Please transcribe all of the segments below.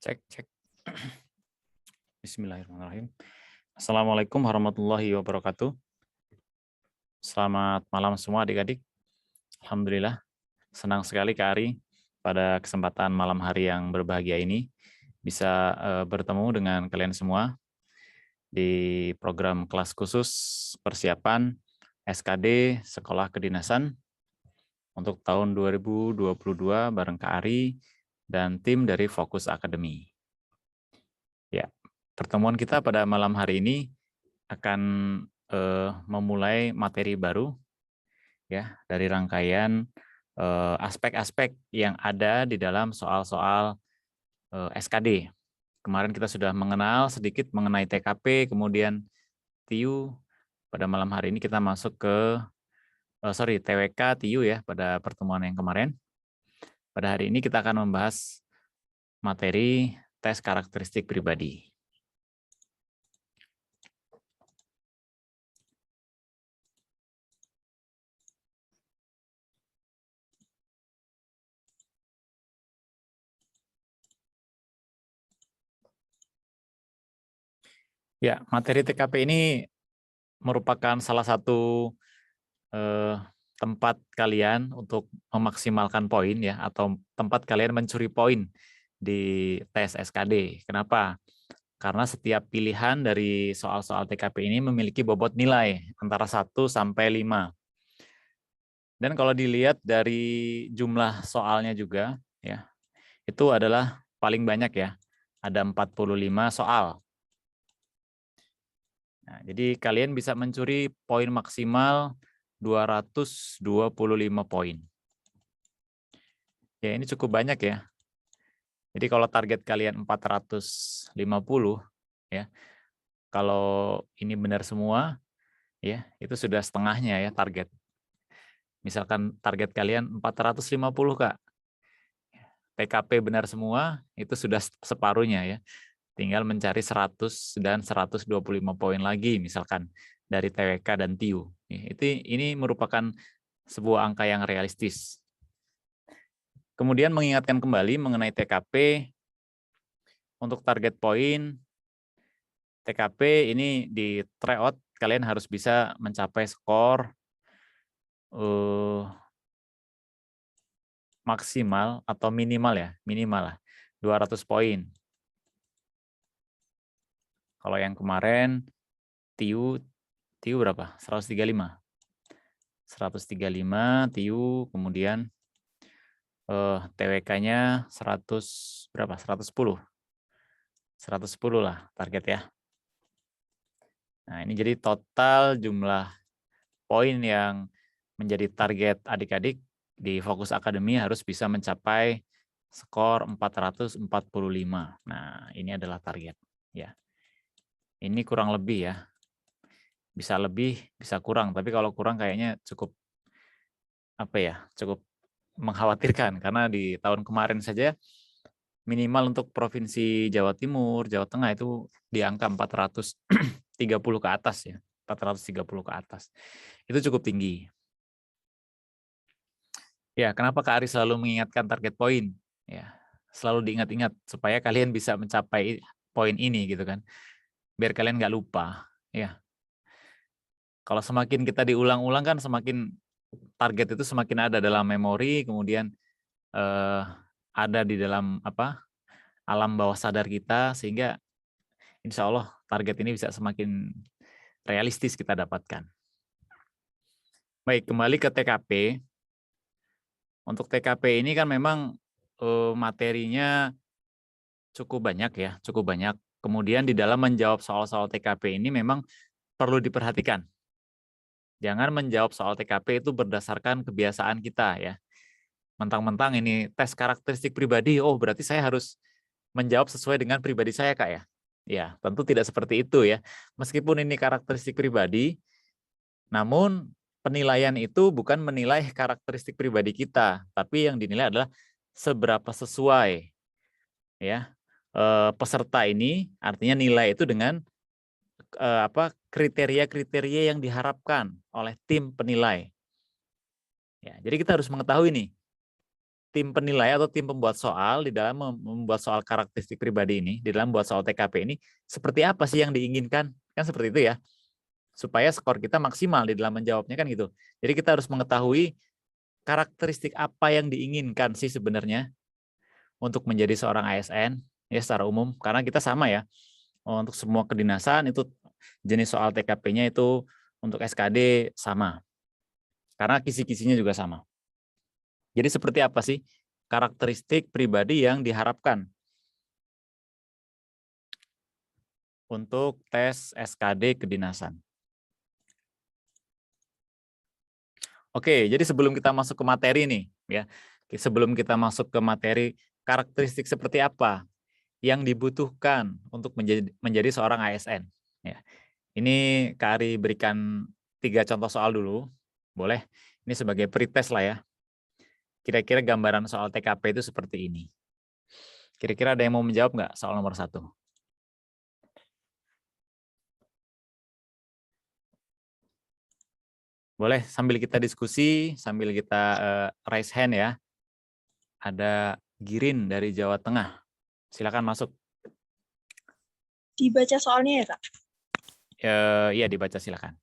Cek, cek. Bismillahirrahmanirrahim. Assalamualaikum warahmatullahi wabarakatuh. Selamat malam semua adik-adik. Alhamdulillah, senang sekali Kak Ari pada kesempatan malam hari yang berbahagia ini bisa bertemu dengan kalian semua di program kelas khusus persiapan SKD Sekolah Kedinasan untuk tahun 2022 bareng Kak Ari dan tim dari Fokus Academy. Ya, pertemuan kita pada malam hari ini akan memulai materi baru ya dari rangkaian aspek-aspek yang ada di dalam soal-soal SKD. Kemarin kita sudah mengenal sedikit mengenai TKP, kemudian TIU. Pada malam hari ini kita masuk ke TWK, TIU ya pada pertemuan yang kemarin. Pada hari ini kita akan membahas materi tes karakteristik pribadi. Ya, materi TKP ini merupakan salah satu tempat kalian untuk memaksimalkan poin ya, atau tempat kalian mencuri poin di tes SKD. Kenapa? Karena setiap pilihan dari soal-soal TKP ini memiliki bobot nilai antara 1 sampai 5. Dan kalau dilihat dari jumlah soalnya juga ya, itu adalah paling banyak ya. Ada 45 soal. Nah, jadi kalian bisa mencuri poin maksimal 225 poin. Ya, ini cukup banyak ya. Jadi kalau target kalian 450 ya. Kalau ini benar semua ya, itu sudah setengahnya ya target. Misalkan target kalian 450 Kak. TKP benar semua, itu sudah separuhnya ya. Tinggal mencari 100 dan 125 poin lagi misalkan dari TWK dan TIU. Ini merupakan sebuah angka yang realistis. Kemudian mengingatkan kembali mengenai TKP, untuk target poin TKP ini di tryout kalian harus bisa mencapai skor maksimal atau minimal ya, minimal lah 200 poin. Kalau yang kemarin TIU berapa? 135. 135 TIU, kemudian TWK-nya 100 berapa? 110. 110 lah target ya. Nah, ini jadi total jumlah poin yang menjadi target adik-adik di Fokus Academy harus bisa mencapai skor 445. Nah, ini adalah target ya. Ini kurang lebih ya. Bisa lebih, bisa kurang, tapi kalau kurang kayaknya cukup cukup mengkhawatirkan karena di tahun kemarin saja minimal untuk Provinsi Jawa Timur, Jawa Tengah itu di angka 430 ke atas ya. 430 ke atas. Itu cukup tinggi. Ya, kenapa Kak Ari selalu mengingatkan target poin? Ya, selalu diingat-ingat supaya kalian bisa mencapai poin ini gitu kan. Biar kalian nggak lupa. Ya, kalau semakin kita diulang-ulang kan semakin target itu semakin ada dalam memori, kemudian ada di dalam alam bawah sadar kita, sehingga insya Allah target ini bisa semakin realistis kita dapatkan. Baik, kembali ke TKP. Untuk TKP ini kan memang materinya cukup banyak ya, cukup banyak. Kemudian di dalam menjawab soal-soal TKP ini memang perlu diperhatikan. Jangan menjawab soal TKP itu berdasarkan kebiasaan kita ya. Mentang-mentang ini tes karakteristik pribadi, oh berarti saya harus menjawab sesuai dengan pribadi saya Kak ya. Ya, tentu tidak seperti itu ya. Meskipun ini karakteristik pribadi, namun penilaian itu bukan menilai karakteristik pribadi kita, tapi yang dinilai adalah seberapa sesuai ya peserta ini, artinya nilai itu dengan kriteria-kriteria yang diharapkan oleh tim penilai. Ya, jadi kita harus mengetahui nih, tim penilai atau tim pembuat soal di dalam membuat soal karakteristik pribadi ini, di dalam membuat soal TKP ini, seperti apa sih yang diinginkan? Kan seperti itu ya. Supaya skor kita maksimal di dalam menjawabnya kan gitu. Jadi kita harus mengetahui karakteristik apa yang diinginkan sih sebenarnya untuk menjadi seorang ASN ya secara umum. Karena kita sama ya. Untuk semua kedinasan itu jenis soal TKP-nya itu untuk SKD sama. Karena kisi-kisinya juga sama. Jadi seperti apa sih karakteristik pribadi yang diharapkan untuk tes SKD kedinasan? Oke, jadi sebelum kita masuk ke materi nih, ya, sebelum kita masuk ke materi, karakteristik seperti apa yang dibutuhkan untuk menjadi seorang ASN? Ya, ini Kak Ari berikan 3 contoh soal dulu, boleh? Ini sebagai pretest lah ya. Kira-kira gambaran soal TKP itu seperti ini. Kira-kira ada yang mau menjawab nggak soal nomor 1? Boleh sambil kita diskusi, sambil kita raise hand ya. Ada Girin dari Jawa Tengah. Silakan masuk. Dibaca soalnya ya, Kak? Iya, dibaca silakan.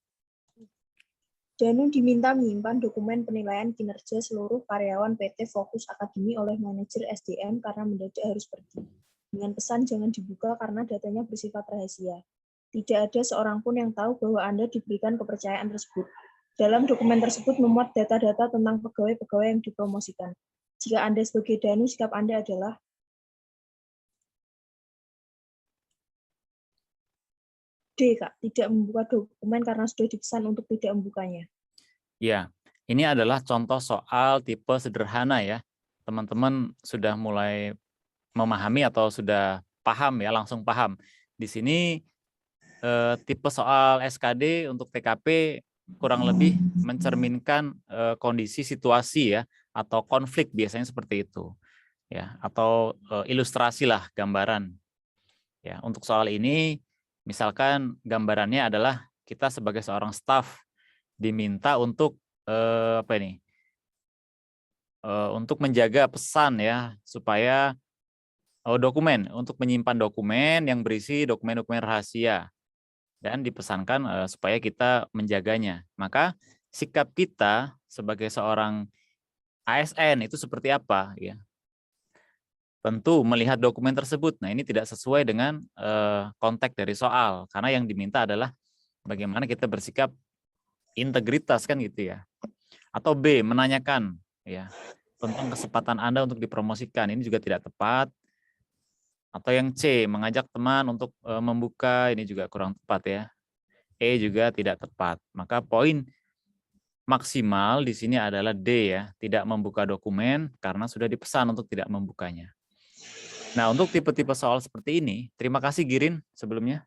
Danu diminta menyimpan dokumen penilaian kinerja seluruh karyawan PT Fokus Akademi oleh manajer SDM karena mendadak harus pergi. Dengan pesan jangan dibuka karena datanya bersifat rahasia. Tidak ada seorang pun yang tahu bahwa Anda diberikan kepercayaan tersebut. Dalam dokumen tersebut memuat data-data tentang pegawai-pegawai yang dipromosikan. Jika Anda sebagai Danu, sikap Anda adalah D, Kak, tidak membuka dokumen karena sudah dipesan untuk tidak membukanya. Ya, ini adalah contoh soal tipe sederhana ya. Teman-teman sudah mulai memahami atau sudah paham ya, langsung paham. Di sini tipe soal SKD untuk TKP kurang lebih mencerminkan kondisi situasi ya atau konflik biasanya seperti itu. Ya, atau ilustrasi lah gambaran. Ya, untuk soal ini misalkan gambarannya adalah kita sebagai seorang staf diminta untuk apa ini? Untuk menjaga pesan ya supaya dokumen untuk menyimpan dokumen yang berisi dokumen-dokumen rahasia dan dipesankan supaya kita menjaganya. Maka sikap kita sebagai seorang ASN itu seperti apa ya? Tentu melihat dokumen tersebut. Nah, ini tidak sesuai dengan konteks dari soal karena yang diminta adalah bagaimana kita bersikap integritas kan gitu ya. Atau B, menanyakan ya tentang kesempatan Anda untuk dipromosikan. Ini juga tidak tepat. Atau yang C, mengajak teman untuk membuka, ini juga kurang tepat ya. E juga tidak tepat. Maka poin maksimal di sini adalah D ya, tidak membuka dokumen karena sudah dipesan untuk tidak membukanya. Nah, untuk tipe-tipe soal seperti ini, terima kasih Girin sebelumnya.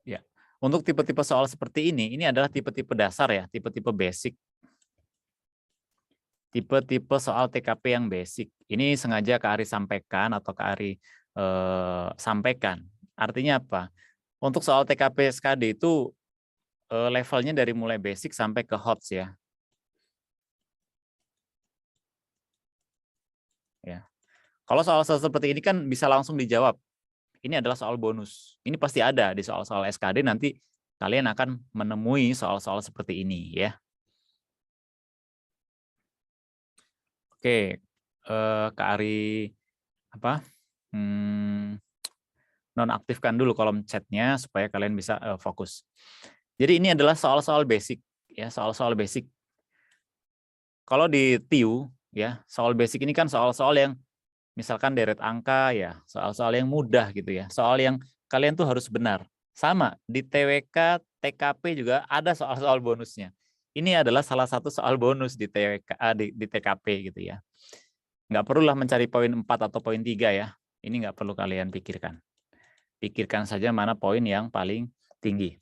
Ya, untuk tipe-tipe soal seperti ini adalah tipe-tipe dasar ya, tipe-tipe basic. Tipe-tipe soal TKP yang basic. Ini sengaja Kak Ari sampaikan atau Kak Ari sampaikan. Artinya apa? Untuk soal TKP SKD itu levelnya dari mulai basic sampai ke HOTS ya. Ya. Kalau soal-soal seperti ini kan bisa langsung dijawab. Ini adalah soal bonus. Ini pasti ada di soal-soal SKD, nanti kalian akan menemui soal-soal seperti ini ya. Oke, Kak Ari nonaktifkan dulu kolom chatnya supaya kalian bisa fokus. Jadi ini adalah soal-soal basic ya, soal-soal basic. Kalau di TIU ya, soal basic ini kan soal-soal yang misalkan deret angka ya, soal-soal yang mudah gitu ya, soal yang kalian tuh harus benar. Sama di TWK, TKP juga ada soal-soal bonusnya. Ini adalah salah satu soal bonus di di TKP gitu ya. Nggak perlulah mencari poin 4 atau poin 3 ya. Ini nggak perlu kalian pikirkan. Pikirkan saja mana poin yang paling tinggi.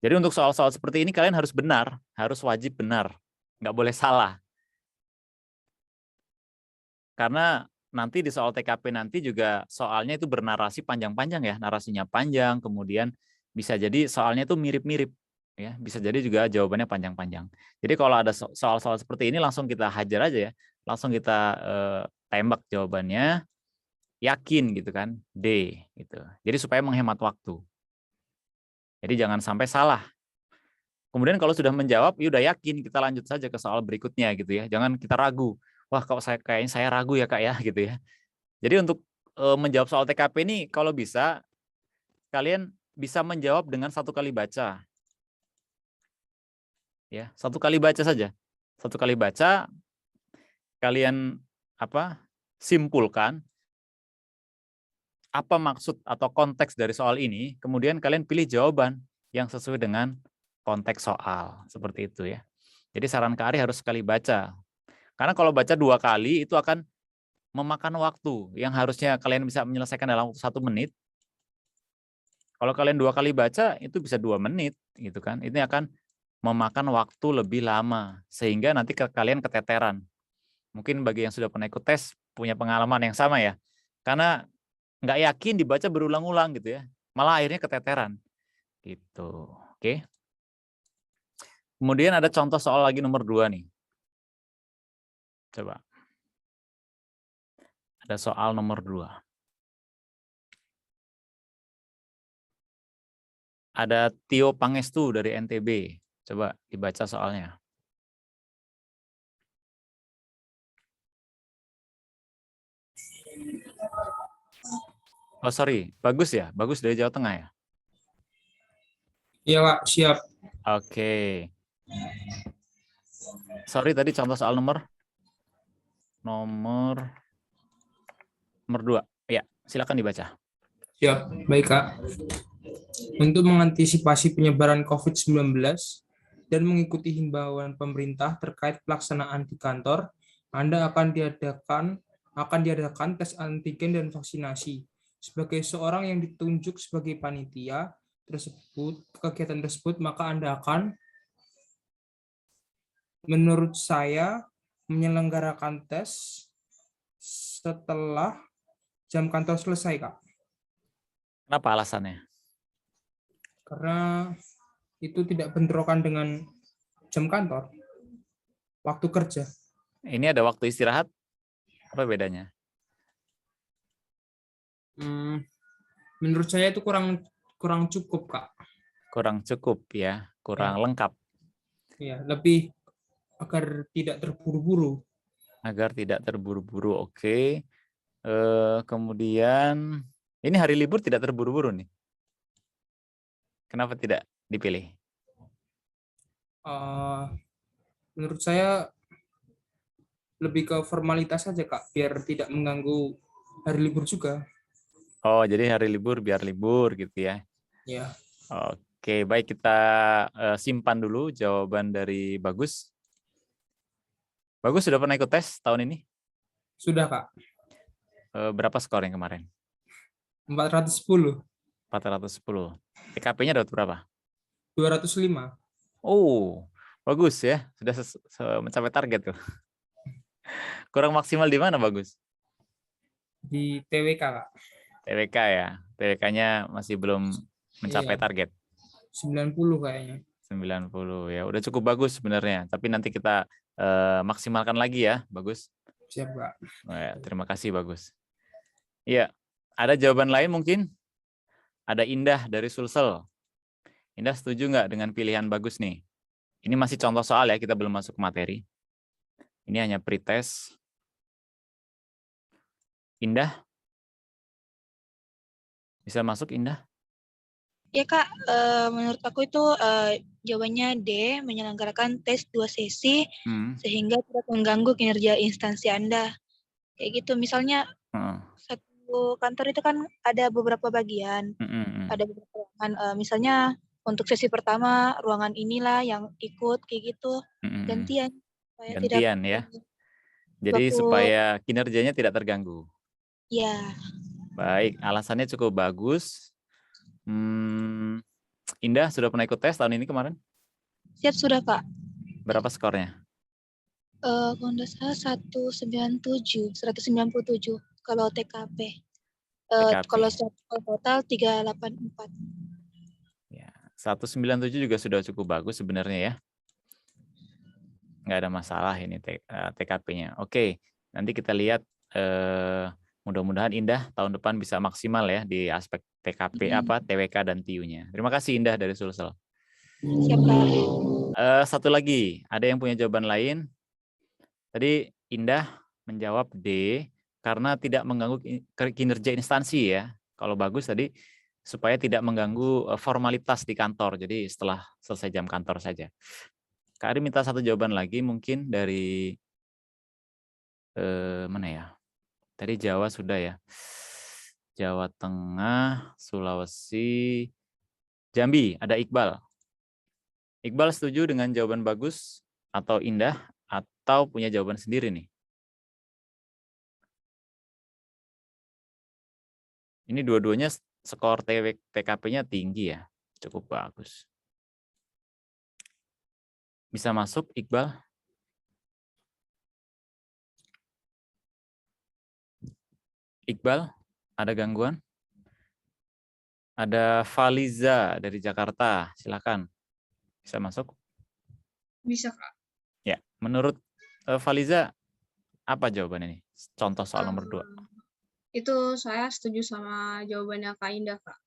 Jadi untuk soal-soal seperti ini kalian harus benar, harus wajib benar. Nggak boleh salah. Karena nanti di soal TKP nanti juga soalnya itu bernarasi panjang-panjang ya, narasinya panjang, kemudian bisa jadi soalnya itu mirip-mirip ya. Bisa jadi juga jawabannya panjang-panjang. Jadi kalau ada soal-soal seperti ini langsung kita hajar aja ya. Langsung kita tembak jawabannya, yakin gitu kan, D gitu. Jadi supaya menghemat waktu. Jadi jangan sampai salah. Kemudian kalau sudah menjawab, ya udah yakin, kita lanjut saja ke soal berikutnya gitu ya. Jangan kita ragu. Wah, kalau kayaknya saya ragu ya Kak ya gitu ya. Jadi untuk menjawab soal TKP ini kalau bisa kalian bisa menjawab dengan 1 kali baca. Ya, 1 kali baca saja. 1 kali baca kalian simpulkan apa maksud atau konteks dari soal ini, kemudian kalian pilih jawaban yang sesuai dengan konteks soal, seperti itu ya. Jadi saran Kak Ari harus sekali baca. Karena kalau baca 2 kali itu akan memakan waktu yang harusnya kalian bisa menyelesaikan dalam waktu 1 menit. Kalau kalian 2 kali baca itu bisa 2 menit gitu kan. Ini akan memakan waktu lebih lama sehingga nanti kalian keteteran. Mungkin bagi yang sudah pernah ikut tes punya pengalaman yang sama ya. Karena nggak yakin dibaca berulang-ulang gitu ya. Malah akhirnya keteteran. Gitu. Oke. Kemudian ada contoh soal lagi nomor 2 nih. Coba. Ada soal nomor 2. Ada Tio Pangestu dari NTB. Coba dibaca soalnya. Oh sorry, Bagus ya? Bagus dari Jawa Tengah ya? Iya Kak, siap. Oke. Sorry tadi contoh soal nomor 2. Ya, silakan dibaca. Siap, baik Kak. Untuk mengantisipasi penyebaran COVID-19 dan mengikuti himbauan pemerintah terkait pelaksanaan di kantor, Anda akan diadakan tes antigen dan vaksinasi. Sebagai seorang yang ditunjuk sebagai panitia kegiatan tersebut, maka Anda akan, menurut saya, menyelenggarakan tes setelah jam kantor selesai, Kak. Kenapa alasannya? Karena itu tidak bentrokan dengan jam kantor, waktu kerja. Ini ada waktu istirahat? Apa bedanya? Menurut saya itu kurang cukup, Kak. Kurang cukup ya, kurang lengkap. Ya, lebih agar tidak terburu-buru. Agar tidak terburu-buru, oke. Kemudian, ini hari libur tidak terburu-buru nih. Kenapa tidak dipilih? Menurut saya lebih ke formalitas saja, Kak, biar tidak mengganggu hari libur juga. Oh, jadi hari libur biar libur gitu ya. Ya. Oke, baik kita simpan dulu jawaban dari Bagus. Bagus sudah pernah ikut tes tahun ini? Sudah, Kak. Berapa skor yang kemarin? 410. 410. TKP-nya dapat berapa? 205. Oh, bagus ya. Sudah mencapai target tuh. Kurang maksimal di mana, Bagus? Di TWK, Kak. TWK ya. TWK-nya masih belum mencapai target. 90 kayaknya. 90 ya. Udah cukup bagus sebenarnya. Tapi nanti kita maksimalkan lagi ya, Bagus. Siap, Kak. Ya, terima kasih, Bagus. Iya. Ada jawaban lain mungkin? Ada Indah dari Sulsel. Indah setuju nggak dengan pilihan Bagus nih? Ini masih contoh soal ya, kita belum masuk ke materi. Ini hanya pretest. Indah? Bisa masuk, Indah? Ya Kak, menurut aku itu jawabannya D, menyelenggarakan tes 2 sesi sehingga tidak mengganggu kinerja instansi Anda. Kayak gitu, misalnya satu kantor itu kan ada beberapa bagian, ada beberapa ruangan. Misalnya untuk sesi pertama ruangan inilah yang ikut kayak gitu, gantian. Gantian ya. Jadi supaya kinerjanya tidak terganggu. Ya. Baik, alasannya cukup bagus. Indah sudah pernah ikut tes tahun ini kemarin? Siap sudah, Kak. Berapa skornya? Kalau nggak salah 197 kalau TKP. Kalau total 384. Ya, 197 juga sudah cukup bagus sebenarnya ya. Nggak ada masalah ini TKP-nya. Oke, nanti kita lihat mudah-mudahan Indah tahun depan bisa maksimal ya di aspek TKP TWK dan TIU-nya. Terima kasih Indah dari Sulsel. Siap, Kak. Satu lagi, ada yang punya jawaban lain? Tadi Indah menjawab D karena tidak mengganggu kinerja instansi ya. Kalau bagus tadi supaya tidak mengganggu formalitas di kantor. Jadi setelah selesai jam kantor saja. Kak Ari minta satu jawaban lagi mungkin dari mana ya? Tadi Jawa sudah ya. Jawa Tengah, Sulawesi, Jambi, ada Iqbal. Iqbal setuju dengan jawaban bagus atau Indah atau punya jawaban sendiri nih? Ini dua-duanya skor TKP-nya tinggi ya, cukup bagus. Bisa masuk Iqbal? Iqbal, ada gangguan? Ada Faliza dari Jakarta, silakan. Bisa masuk? Bisa, Kak. Ya, menurut Faliza, apa jawaban ini? Contoh soal nomor 2. Itu saya setuju sama jawabannya Kak Indah, Kak.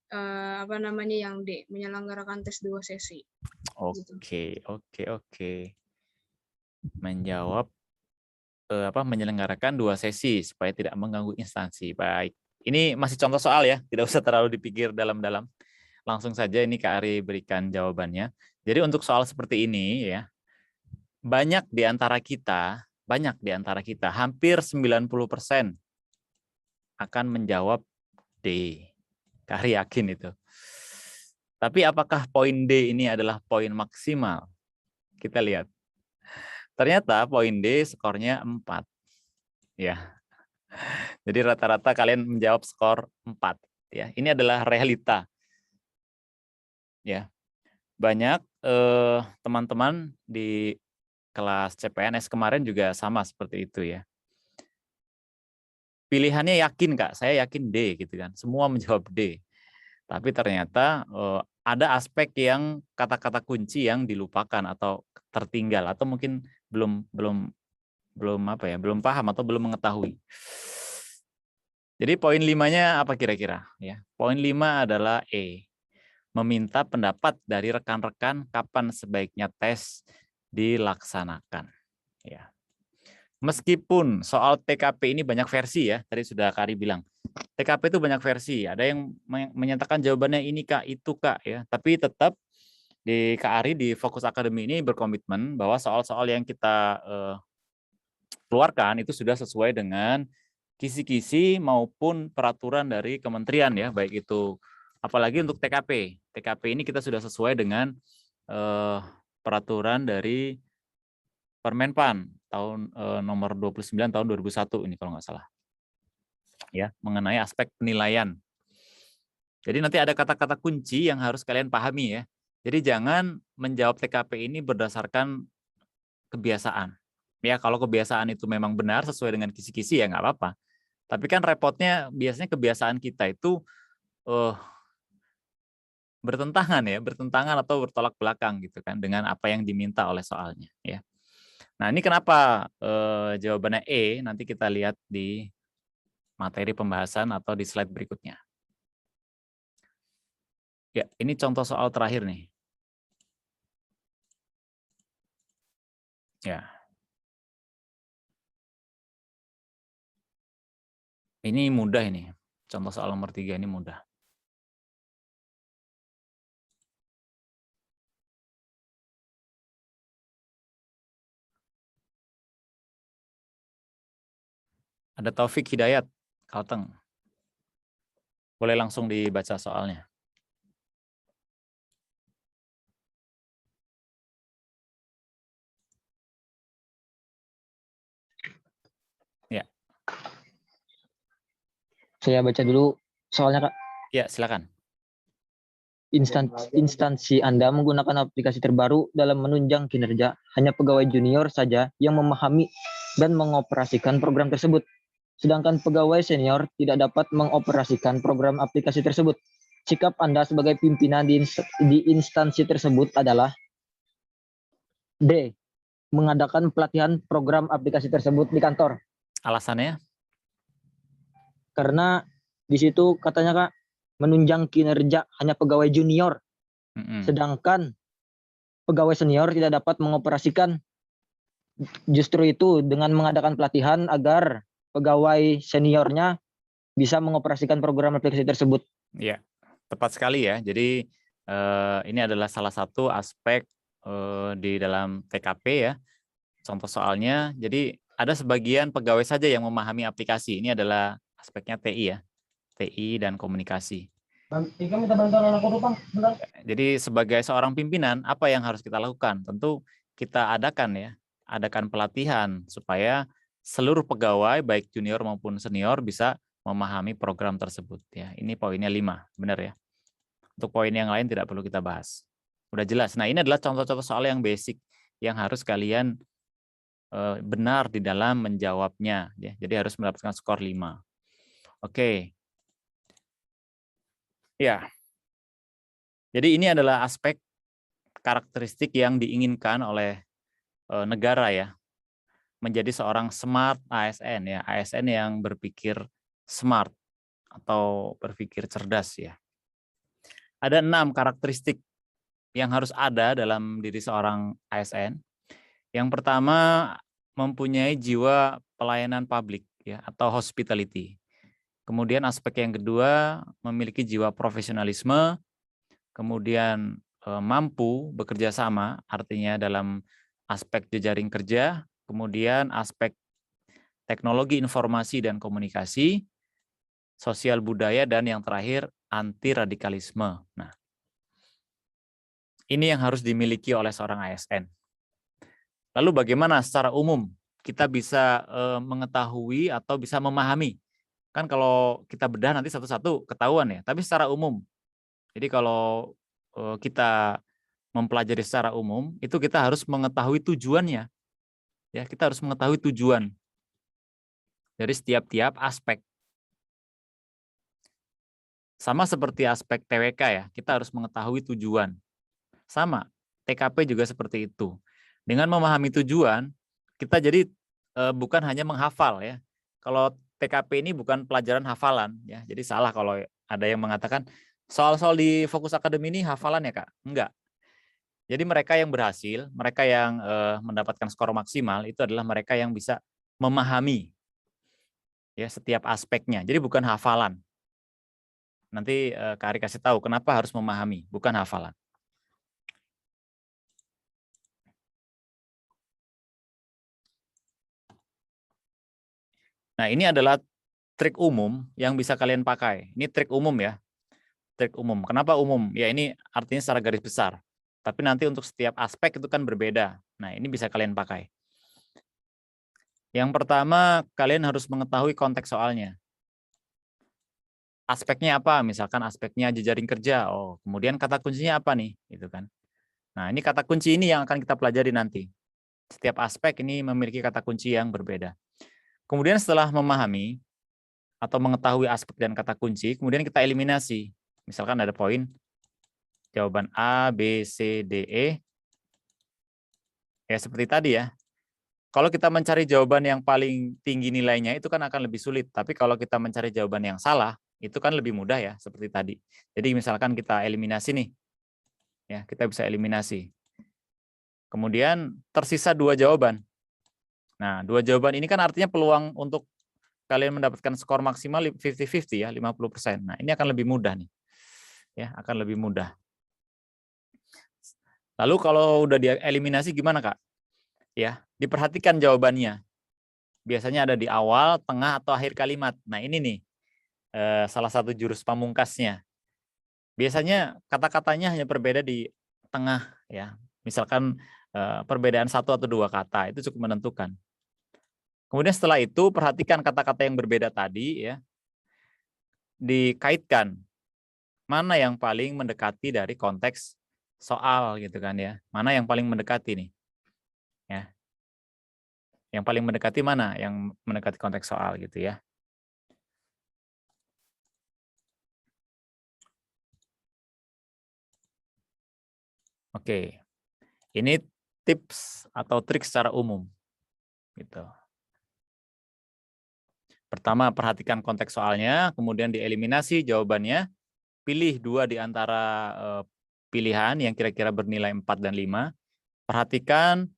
Apa namanya yang D, menyelenggarakan tes 2 sesi. Oke. Menjawab menyelenggarakan 2 sesi supaya tidak mengganggu instansi. Baik. Ini masih contoh soal ya, tidak usah terlalu dipikir dalam-dalam. Langsung saja ini Kak Ari berikan jawabannya. Jadi untuk soal seperti ini ya, banyak di antara kita, hampir 90% akan menjawab D. Kak Ari yakin itu. Tapi apakah poin D ini adalah poin maksimal? Kita lihat. Ternyata poin D skornya 4. Ya. Jadi rata-rata kalian menjawab skor 4. Ya. Ini adalah realita. Ya. Banyak teman-teman di kelas CPNS kemarin juga sama seperti itu ya. Pilihannya yakin Kak, saya yakin D gitu kan. Semua menjawab D. Tapi ternyata ada aspek yang kata-kata kunci yang dilupakan atau tertinggal atau mungkin belum paham atau belum mengetahui. Jadi poin 5-nya apa kira-kira ya? Poin 5 adalah E. Meminta pendapat dari rekan-rekan kapan sebaiknya tes dilaksanakan. Ya. Meskipun soal TKP ini banyak versi ya, tadi sudah Kak Ari bilang. TKP itu banyak versi, ada yang menyatakan jawabannya ini Kak, itu Kak ya. Tapi tetap di Kak Ari di Fokus Akademi ini berkomitmen bahwa soal-soal yang kita keluarkan itu sudah sesuai dengan kisi-kisi maupun peraturan dari kementerian ya, baik itu apalagi untuk TKP. TKP ini kita sudah sesuai dengan peraturan dari Permenpan tahun nomor 29 tahun 2001 ini kalau nggak salah. Ya, mengenai aspek penilaian. Jadi nanti ada kata-kata kunci yang harus kalian pahami ya. Jadi jangan menjawab TKP ini berdasarkan kebiasaan. Ya, kalau kebiasaan itu memang benar sesuai dengan kisi-kisi ya nggak apa-apa. Tapi kan repotnya biasanya kebiasaan kita itu bertentangan atau bertolak belakang gitu kan dengan apa yang diminta oleh soalnya ya. Nah, ini kenapa jawabannya E, nanti kita lihat di materi pembahasan atau di slide berikutnya. Ya, ini contoh soal terakhir nih. Ya. Ini mudah ini. Contoh soal nomor 3 ini mudah. Ada Taufik Hidayat, Kalteng. Boleh langsung dibaca soalnya. Ya. Saya baca dulu soalnya, Kak. Ya, silakan. Instansi Anda menggunakan aplikasi terbaru dalam menunjang kinerja. Hanya pegawai junior saja yang memahami dan mengoperasikan program tersebut. Sedangkan pegawai senior tidak dapat mengoperasikan program aplikasi tersebut. sikap Anda sebagai pimpinan di instansi tersebut adalah D. Mengadakan pelatihan program aplikasi tersebut di kantor. Alasannya? Karena di situ katanya Kak, menunjang kinerja hanya pegawai junior. Sedangkan pegawai senior tidak dapat mengoperasikan. Justru itu dengan mengadakan pelatihan agar pegawai seniornya bisa mengoperasikan program aplikasi tersebut. Ya, tepat sekali ya. Jadi ini adalah salah satu aspek di dalam TKP ya. Contoh soalnya, jadi ada sebagian pegawai saja yang memahami aplikasi. Ini adalah aspeknya TI ya, TI dan komunikasi. Jadi sebagai seorang pimpinan, apa yang harus kita lakukan? Tentu kita adakan pelatihan supaya seluruh pegawai baik junior maupun senior bisa memahami program tersebut ya. Ini poinnya 5, benar ya. Untuk poin yang lain tidak perlu kita bahas. Udah jelas. Nah, ini adalah contoh-contoh soal yang basic yang harus kalian benar di dalam menjawabnya ya. Jadi harus mendapatkan skor 5. Oke. Ya. Jadi ini adalah aspek karakteristik yang diinginkan oleh negara ya. Menjadi seorang smart ASN ya. ASN yang berpikir smart atau berpikir cerdas ya. Ada 6 karakteristik yang harus ada dalam diri seorang ASN. Yang pertama, mempunyai jiwa pelayanan publik ya atau hospitality. Kemudian aspek yang kedua, memiliki jiwa profesionalisme, kemudian mampu bekerja sama, artinya dalam aspek jejaring kerja, kemudian aspek teknologi informasi dan komunikasi, sosial budaya, dan yang terakhir anti radikalisme. Nah, ini yang harus dimiliki oleh seorang ASN. Lalu bagaimana secara umum kita bisa mengetahui atau bisa memahami? Kan kalau kita bedah nanti satu-satu ketahuan ya, tapi secara umum. Jadi kalau kita mempelajari secara umum, itu kita harus mengetahui tujuannya. Ya, kita harus mengetahui tujuan dari setiap aspek. Sama seperti aspek TWK ya, kita harus mengetahui tujuan. Sama, TKP juga seperti itu. Dengan memahami tujuan, kita jadi bukan hanya menghafal ya. Kalau TKP ini bukan pelajaran hafalan ya. Jadi salah kalau ada yang mengatakan soal-soal di Fokus Academy ini hafalan ya Kak. Enggak. Jadi mereka yang berhasil, mereka yang mendapatkan skor maksimal itu adalah mereka yang bisa memahami ya setiap aspeknya. Jadi bukan hafalan. Nanti Kak Ari kasih tahu kenapa harus memahami, bukan hafalan. Nah, ini adalah trik umum yang bisa kalian pakai. Ini trik umum ya. Trik umum. Kenapa umum? Ya ini artinya secara garis besar. Tapi nanti untuk setiap aspek itu kan berbeda. Nah, ini bisa kalian pakai. Yang pertama, kalian harus mengetahui konteks soalnya. Aspeknya apa? Misalkan aspeknya jejaring kerja. Oh, kemudian kata kuncinya apa nih? Gitu kan. Nah, ini kata kunci ini yang akan kita pelajari nanti. Setiap aspek ini memiliki kata kunci yang berbeda. Kemudian setelah memahami atau mengetahui aspek dan kata kunci, kemudian kita eliminasi. Misalkan ada poin jawaban A, B, C, D, E. Ya seperti tadi ya. Kalau kita mencari jawaban yang paling tinggi nilainya itu kan akan lebih sulit. Tapi kalau kita mencari jawaban yang salah, itu kan lebih mudah ya, seperti tadi. Jadi misalkan kita eliminasi nih. Ya, kita bisa eliminasi. Kemudian tersisa 2 jawaban. Nah, 2 jawaban ini kan artinya peluang untuk kalian mendapatkan skor maksimal 50-50 ya, 50%. Nah, ini akan lebih mudah nih. Ya, akan lebih mudah. Lalu kalau udah dieliminasi gimana, Kak? Ya, diperhatikan jawabannya. Biasanya ada di awal, tengah, atau akhir kalimat. Nah, ini nih salah satu jurus pamungkasnya. Biasanya kata-katanya hanya berbeda di tengah ya. Misalkan perbedaan 1 atau 2 kata, itu cukup menentukan. Kemudian setelah itu perhatikan kata-kata yang berbeda tadi ya. Dikaitkan mana yang paling mendekati dari konteks soal gitu kan ya. Mana yang paling mendekati nih? Ya. Yang paling mendekati mana? Yang mendekati konteks soal gitu ya. Oke. Ini tips atau trik secara umum. Gitu. Pertama, perhatikan konteks soalnya, kemudian dieliminasi jawabannya, pilih 2 di antara pilihan yang kira-kira bernilai 4 dan 5. Perhatikan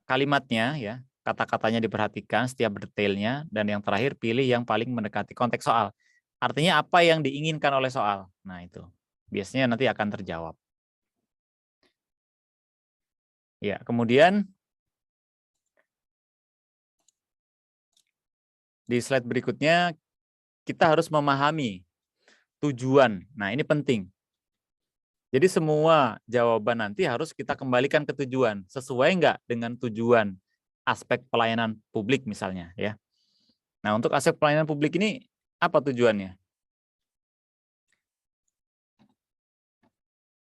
kalimatnya, ya, kata-katanya diperhatikan setiap detailnya, dan yang terakhir pilih yang paling mendekati konteks soal. Artinya apa yang diinginkan oleh soal. Nah, itu biasanya nanti akan terjawab. Ya, kemudian di slide berikutnya kita harus memahami tujuan. Nah, ini penting. Jadi semua jawaban nanti harus kita kembalikan ke tujuan. Sesuai nggak dengan tujuan aspek pelayanan publik misalnya, ya. Nah, untuk aspek pelayanan publik ini apa tujuannya?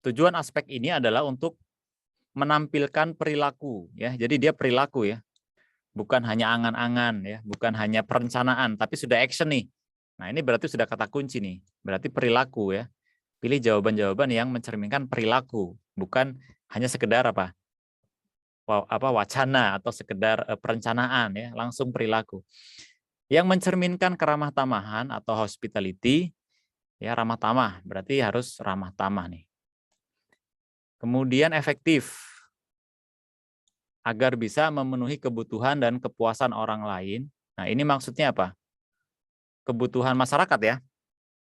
Tujuan aspek ini adalah untuk menampilkan perilaku, ya. Jadi dia perilaku, ya. Bukan hanya angan-angan, ya, bukan hanya perencanaan, tapi sudah action nih. Nah, ini berarti sudah kata kunci nih. Berarti perilaku, ya. Pilih jawaban-jawaban yang mencerminkan perilaku, bukan hanya sekedar wacana atau sekedar perencanaan, ya, langsung perilaku. Yang mencerminkan keramah tamahan atau hospitality, ya, ramah tamah, berarti harus ramah tamah nih. Kemudian efektif, agar bisa memenuhi kebutuhan dan kepuasan orang lain. Nah, ini maksudnya apa? Kebutuhan masyarakat, ya.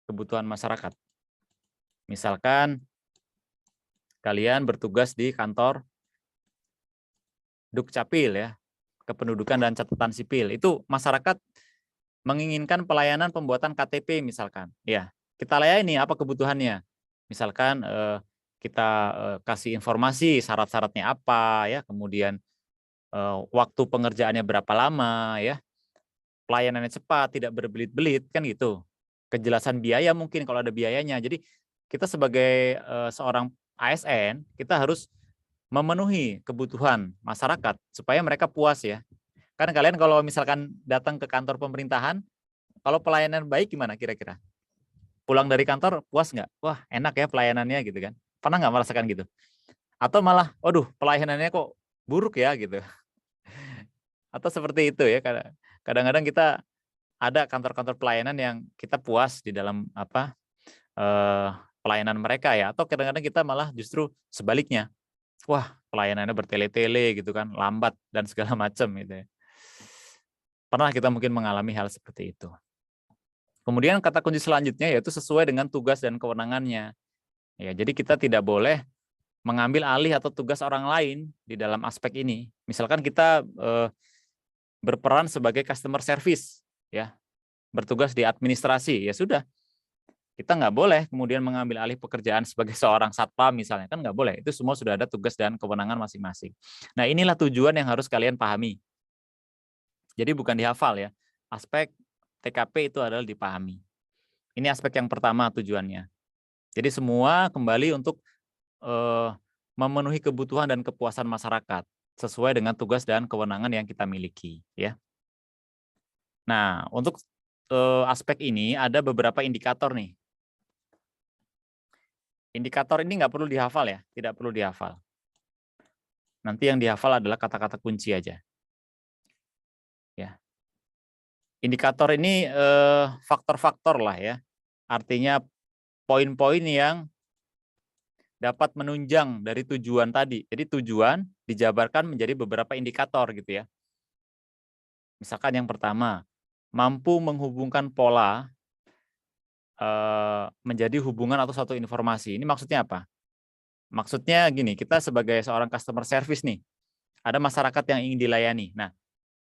Kebutuhan masyarakat. Misalkan kalian bertugas di kantor Dukcapil, ya, Kependudukan dan Catatan Sipil. Itu masyarakat menginginkan pelayanan pembuatan KTP misalkan. Ya, kita layani apa kebutuhannya. Misalkan kita kasih informasi syarat-syaratnya apa, ya, kemudian waktu pengerjaannya berapa lama, ya, pelayanannya cepat, tidak berbelit-belit, kan gitu. Kejelasan biaya mungkin kalau ada biayanya. Jadi kita sebagai seorang ASN, kita harus memenuhi kebutuhan masyarakat supaya mereka puas, ya. Kan kalian kalau misalkan datang ke kantor pemerintahan, kalau pelayanan baik gimana kira-kira? Pulang dari kantor puas nggak? Wah, enak ya pelayanannya gitu kan. Pernah nggak merasakan gitu? Atau malah, waduh, pelayanannya kok buruk ya gitu. Atau seperti itu, ya. Kadang-kadang kita ada kantor-kantor pelayanan yang kita puas di dalam pelayanan mereka, ya. Atau kadang-kadang kita malah justru sebaliknya. Wah, pelayanannya bertele-tele gitu kan, lambat dan segala macam gitu, ya. Pernah kita mungkin mengalami hal seperti itu. Kemudian kata kunci selanjutnya yaitu sesuai dengan tugas dan kewenangannya. Ya, jadi kita tidak boleh mengambil alih atau tugas orang lain di dalam aspek ini. Misalkan kita berperan sebagai customer service, ya, bertugas di administrasi, ya sudah. Kita nggak boleh kemudian mengambil alih pekerjaan sebagai seorang satpam misalnya, kan nggak boleh. Itu semua sudah ada tugas dan kewenangan masing-masing. Nah, inilah tujuan yang harus kalian pahami. Jadi bukan dihafal, ya. Aspek TKP itu adalah dipahami. Ini aspek yang pertama tujuannya. Jadi semua kembali untuk memenuhi kebutuhan dan kepuasan masyarakat sesuai dengan tugas dan kewenangan yang kita miliki, ya. Nah, untuk aspek ini ada beberapa indikator nih. Indikator ini nggak perlu dihafal, ya, tidak perlu dihafal. Nanti yang dihafal adalah kata-kata kunci aja. Ya. Indikator ini faktor-faktor lah, ya. Artinya poin-poin yang dapat menunjang dari tujuan tadi. Jadi tujuan dijabarkan menjadi beberapa indikator gitu, ya. Misalkan yang pertama, mampu menghubungkan pola menjadi hubungan atau suatu informasi. Ini maksudnya apa? Maksudnya gini, kita sebagai seorang customer service nih, ada masyarakat yang ingin dilayani. Nah,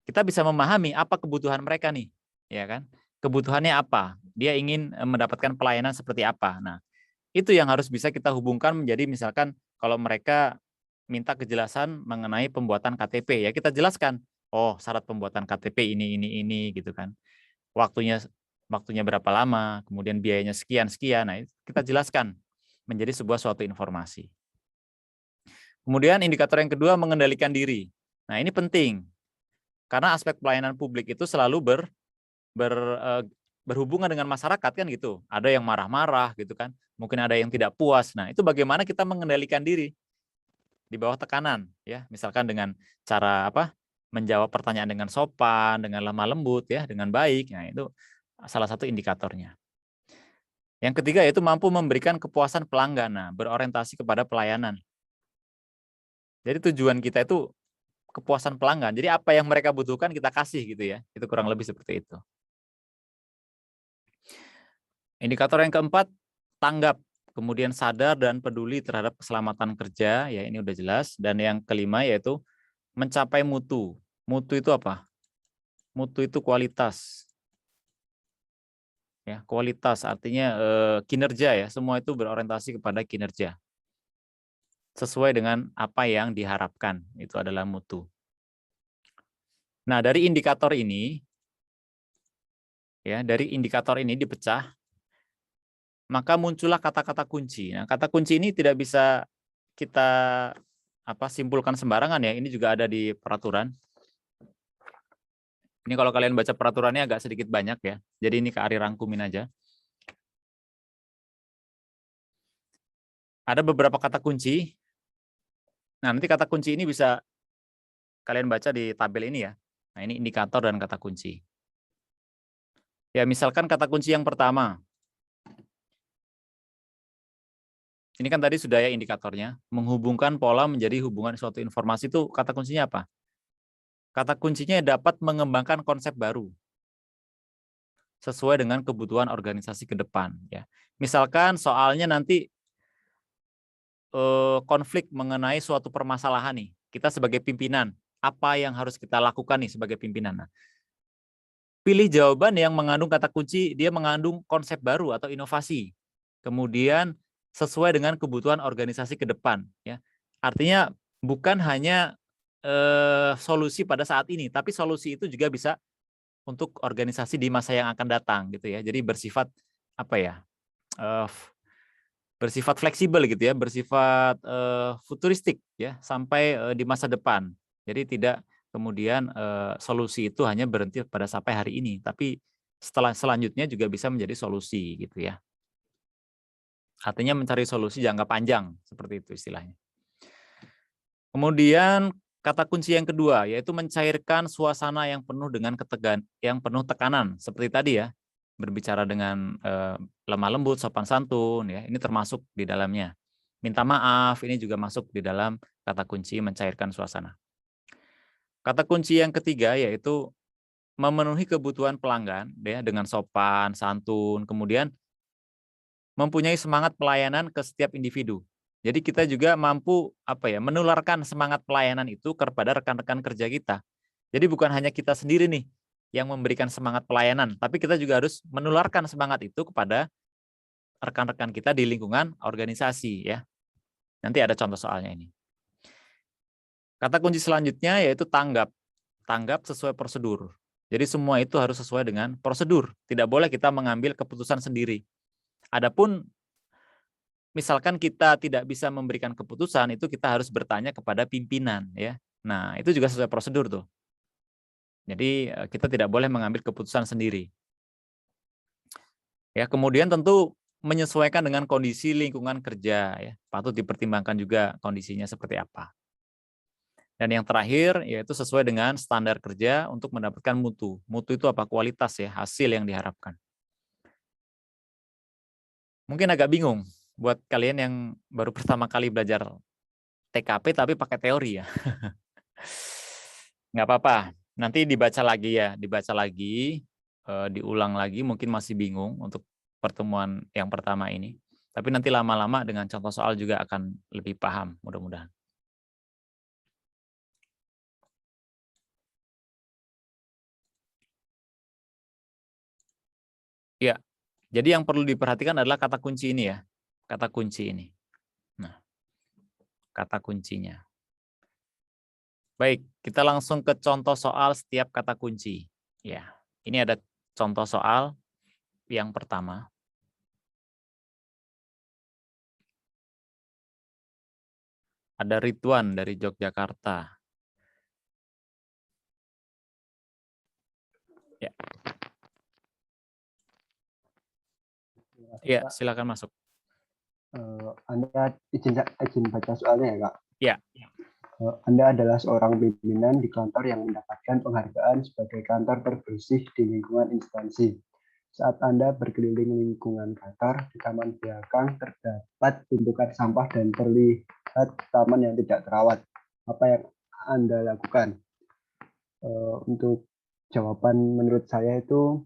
kita bisa memahami apa kebutuhan mereka nih, ya kan? Kebutuhannya apa? Dia ingin mendapatkan pelayanan seperti apa? Nah, itu yang harus bisa kita hubungkan menjadi misalkan kalau mereka minta kejelasan mengenai pembuatan KTP, ya kita jelaskan, oh syarat pembuatan KTP ini gitu kan. Waktunya berapa lama, kemudian biayanya sekian. Nah, kita jelaskan menjadi suatu informasi. Kemudian indikator yang kedua mengendalikan diri. Nah, ini penting. Karena aspek pelayanan publik itu selalu berhubungan dengan masyarakat kan gitu. Ada yang marah-marah gitu kan. Mungkin ada yang tidak puas. Nah, itu bagaimana kita mengendalikan diri. di bawah tekanan, ya. Misalkan dengan cara apa? Menjawab pertanyaan dengan sopan, dengan lemah lembut, ya, dengan baik. Nah, itu salah satu indikatornya. Yang ketiga yaitu mampu memberikan kepuasan pelanggan, nah, berorientasi kepada pelayanan. Jadi tujuan kita itu kepuasan pelanggan. Jadi apa yang mereka butuhkan kita kasih gitu ya. Itu kurang lebih seperti itu. Indikator yang keempat, tanggap, kemudian sadar dan peduli terhadap keselamatan kerja, ya ini udah jelas. Dan yang kelima yaitu mencapai mutu. Mutu itu apa? Mutu itu kualitas. Ya, kualitas artinya kinerja ya. Semua itu berorientasi kepada kinerja. Sesuai dengan apa yang diharapkan, itu adalah mutu. Nah, dari indikator ini, ya, dari indikator ini dipecah, maka muncullah kata-kata kunci. Nah, kata kunci ini tidak bisa kita simpulkan sembarangan ya. Ini juga ada di peraturan. Ini kalau kalian baca peraturannya agak sedikit banyak ya. Jadi ini ke Ari rangkumin aja. Ada beberapa kata kunci. Nah, nanti kata kunci ini bisa kalian baca di tabel ini ya. Nah, ini indikator dan kata kunci. Ya, misalkan kata kunci yang pertama. Ini kan tadi sudah ya indikatornya. Menghubungkan pola menjadi hubungan suatu informasi itu kata kuncinya apa? Kata kuncinya dapat mengembangkan konsep baru. Sesuai dengan kebutuhan organisasi ke depan. Ya. Misalkan soalnya nanti konflik mengenai suatu permasalahan nih. Kita sebagai pimpinan, apa yang harus kita lakukan nih sebagai pimpinan? Nah, pilih jawaban yang mengandung kata kunci, dia mengandung konsep baru atau inovasi. Kemudian sesuai dengan kebutuhan organisasi ke depan. Ya. Artinya bukan hanya solusi pada saat ini, tapi solusi itu juga bisa untuk organisasi di masa yang akan datang gitu ya. Jadi bersifat apa ya? Bersifat fleksibel gitu ya, bersifat futuristik ya sampai di masa depan. Jadi tidak kemudian solusi itu hanya berhenti pada sampai hari ini, tapi selanjutnya juga bisa menjadi solusi gitu ya. Artinya mencari solusi jangka panjang seperti itu istilahnya. Kemudian kata kunci yang kedua yaitu mencairkan suasana yang penuh dengan yang penuh tekanan seperti tadi ya. Berbicara dengan lemah lembut, sopan santun, ya ini termasuk di dalamnya. Minta maaf, ini juga masuk di dalam kata kunci mencairkan suasana. Kata kunci yang ketiga yaitu memenuhi kebutuhan pelanggan, ya dengan sopan, santun, kemudian mempunyai semangat pelayanan ke setiap individu. Jadi kita juga mampu menularkan semangat pelayanan itu kepada rekan-rekan kerja kita. Jadi bukan hanya kita sendiri nih yang memberikan semangat pelayanan, tapi kita juga harus menularkan semangat itu kepada rekan-rekan kita di lingkungan organisasi ya. Nanti ada contoh soalnya ini. Kata kunci selanjutnya yaitu tanggap. Tanggap sesuai prosedur. Jadi semua itu harus sesuai dengan prosedur. Tidak boleh kita mengambil keputusan sendiri. Adapun misalkan kita tidak bisa memberikan keputusan, itu kita harus bertanya kepada pimpinan ya. Nah, itu juga sesuai prosedur tuh. Jadi kita tidak boleh mengambil keputusan sendiri. Ya, kemudian tentu menyesuaikan dengan kondisi lingkungan kerja ya. Patut dipertimbangkan juga kondisinya seperti apa. Dan yang terakhir yaitu sesuai dengan standar kerja untuk mendapatkan mutu. Mutu itu apa? Kualitas ya, hasil yang diharapkan. Mungkin agak bingung buat kalian yang baru pertama kali belajar TKP tapi pakai teori ya. Nggak apa-apa. Nanti dibaca lagi ya, diulang lagi, mungkin masih bingung untuk pertemuan yang pertama ini. Tapi nanti lama-lama dengan contoh soal juga akan lebih paham, mudah-mudahan. Ya, jadi yang perlu diperhatikan adalah kata kunci ini ya, kata kunci ini. Nah, kata kuncinya. Baik, kita langsung ke contoh soal setiap kata kunci. Ya, ini ada contoh soal yang pertama. Ada Ridwan dari Yogyakarta. Ya. Ya, silakan masuk. Anda izin baca soalnya ya, Kak? Ya. Anda adalah seorang pimpinan di kantor yang mendapatkan penghargaan sebagai kantor terbersih di lingkungan instansi. Saat Anda berkeliling lingkungan kantor, di taman belakang terdapat tumpukan sampah dan terlihat taman yang tidak terawat. Apa yang Anda lakukan? Untuk jawaban menurut saya itu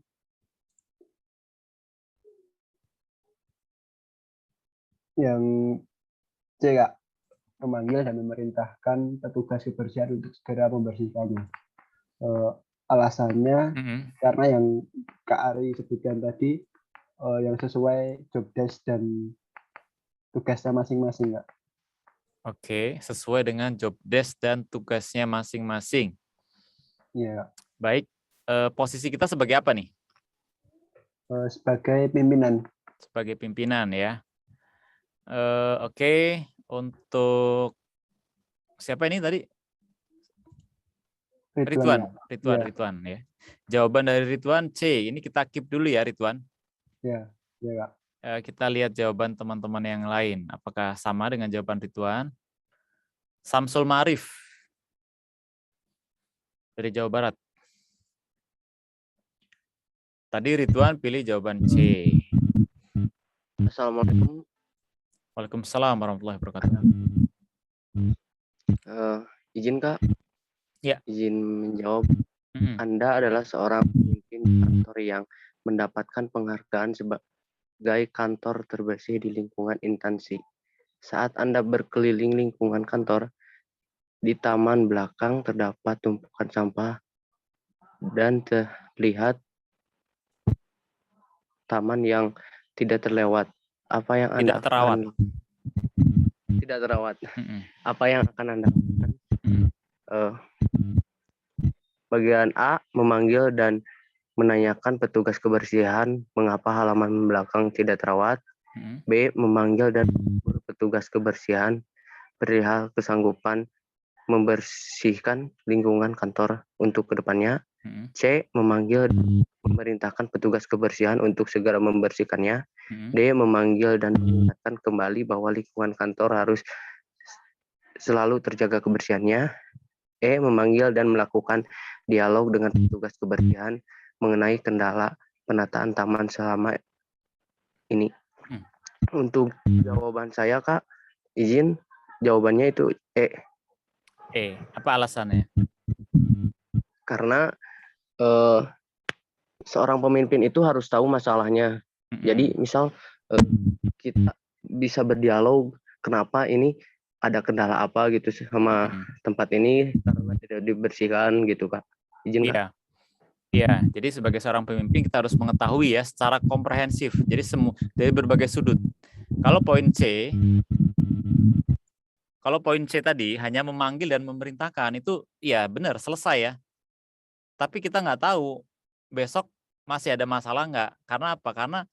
yang C, Kak. Memanggil dan memerintahkan petugas kebersihan untuk segera membersihkannya. Alasannya karena yang Kak Ari sebutkan tadi yang sesuai job desk dan tugasnya masing-masing, Kak. Oke, sesuai dengan job desk dan tugasnya masing-masing. Iya. Baik, posisi kita sebagai apa nih? Sebagai pimpinan. Sebagai pimpinan ya. Oke, untuk siapa ini tadi? Ridwan, Ya. Ridwan ya. Jawaban dari Ridwan C. Ini kita keep dulu ya Ridwan. Ya, Kak. Kita lihat jawaban teman-teman yang lain. Apakah sama dengan jawaban Ridwan? Samsul Marif dari Jawa Barat. Tadi Ridwan pilih jawaban C. Assalamualaikum. Waalaikumsalam warahmatullahi wabarakatuh. Izin Kak. Ya. Izin menjawab. Anda adalah seorang pemimpin kantor yang mendapatkan penghargaan sebagai kantor terbersih di lingkungan instansi. Saat Anda berkeliling lingkungan kantor, di taman belakang terdapat tumpukan sampah dan terlihat taman yang tidak terlewat. Apa yang Anda Tidak terawat. Tidak terawat. Apa yang akan Anda lakukan? Bagian A, memanggil dan menanyakan petugas kebersihan mengapa halaman belakang tidak terawat. B, memanggil dan menegur petugas kebersihan perihal kesanggupan membersihkan lingkungan kantor untuk kedepannya. C, memanggil dan memerintahkan petugas kebersihan untuk segera membersihkannya. D, memanggil dan mengingatkan kembali bahwa lingkungan kantor harus selalu terjaga kebersihannya. E, memanggil dan melakukan dialog dengan petugas kebersihan mengenai kendala penataan taman selama ini. Untuk jawaban saya, Kak, izin jawabannya itu E. Apa alasannya? Karena seorang pemimpin itu harus tahu masalahnya. Jadi misal kita bisa berdialog kenapa ini ada kendala apa gitu sama tempat ini karena tidak dibersihkan gitu, Kak. Izin, Kak. Iya, jadi sebagai seorang pemimpin kita harus mengetahui ya secara komprehensif. Jadi dari berbagai sudut. Kalau poin C tadi hanya memanggil dan memerintahkan itu ya benar selesai ya. Tapi kita nggak tahu besok masih ada masalah nggak. Karena apa? Karena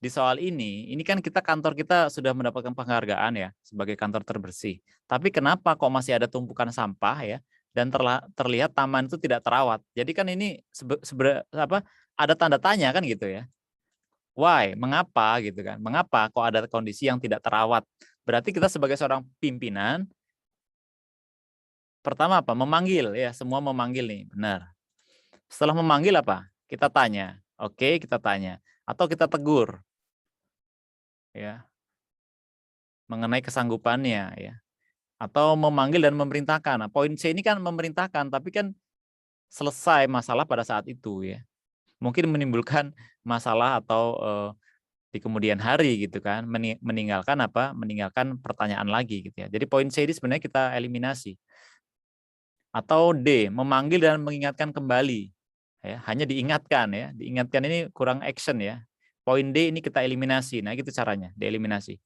di soal ini kan kantor kita sudah mendapatkan penghargaan ya sebagai kantor terbersih. Tapi kenapa kok masih ada tumpukan sampah ya dan terlihat taman itu tidak terawat. Jadi kan ini ada tanda tanya kan gitu ya. Why? Mengapa gitu kan? Mengapa kok ada kondisi yang tidak terawat? Berarti kita sebagai seorang pimpinan pertama apa? Memanggil ya, semua memanggil nih, benar. Setelah memanggil apa? Kita tanya. Oke, kita tanya atau kita tegur. Ya, mengenai kesanggupannya ya, atau memanggil dan memerintahkan. Nah, poin C ini kan memerintahkan, tapi kan selesai masalah pada saat itu ya, mungkin menimbulkan masalah atau di kemudian hari gitu kan, meninggalkan pertanyaan lagi gitu ya. Jadi poin C ini sebenarnya kita eliminasi. Atau D, memanggil dan mengingatkan kembali ya, hanya diingatkan ya, diingatkan ini kurang action ya. Poin D ini kita eliminasi. Nah, gitu caranya, dieliminasi.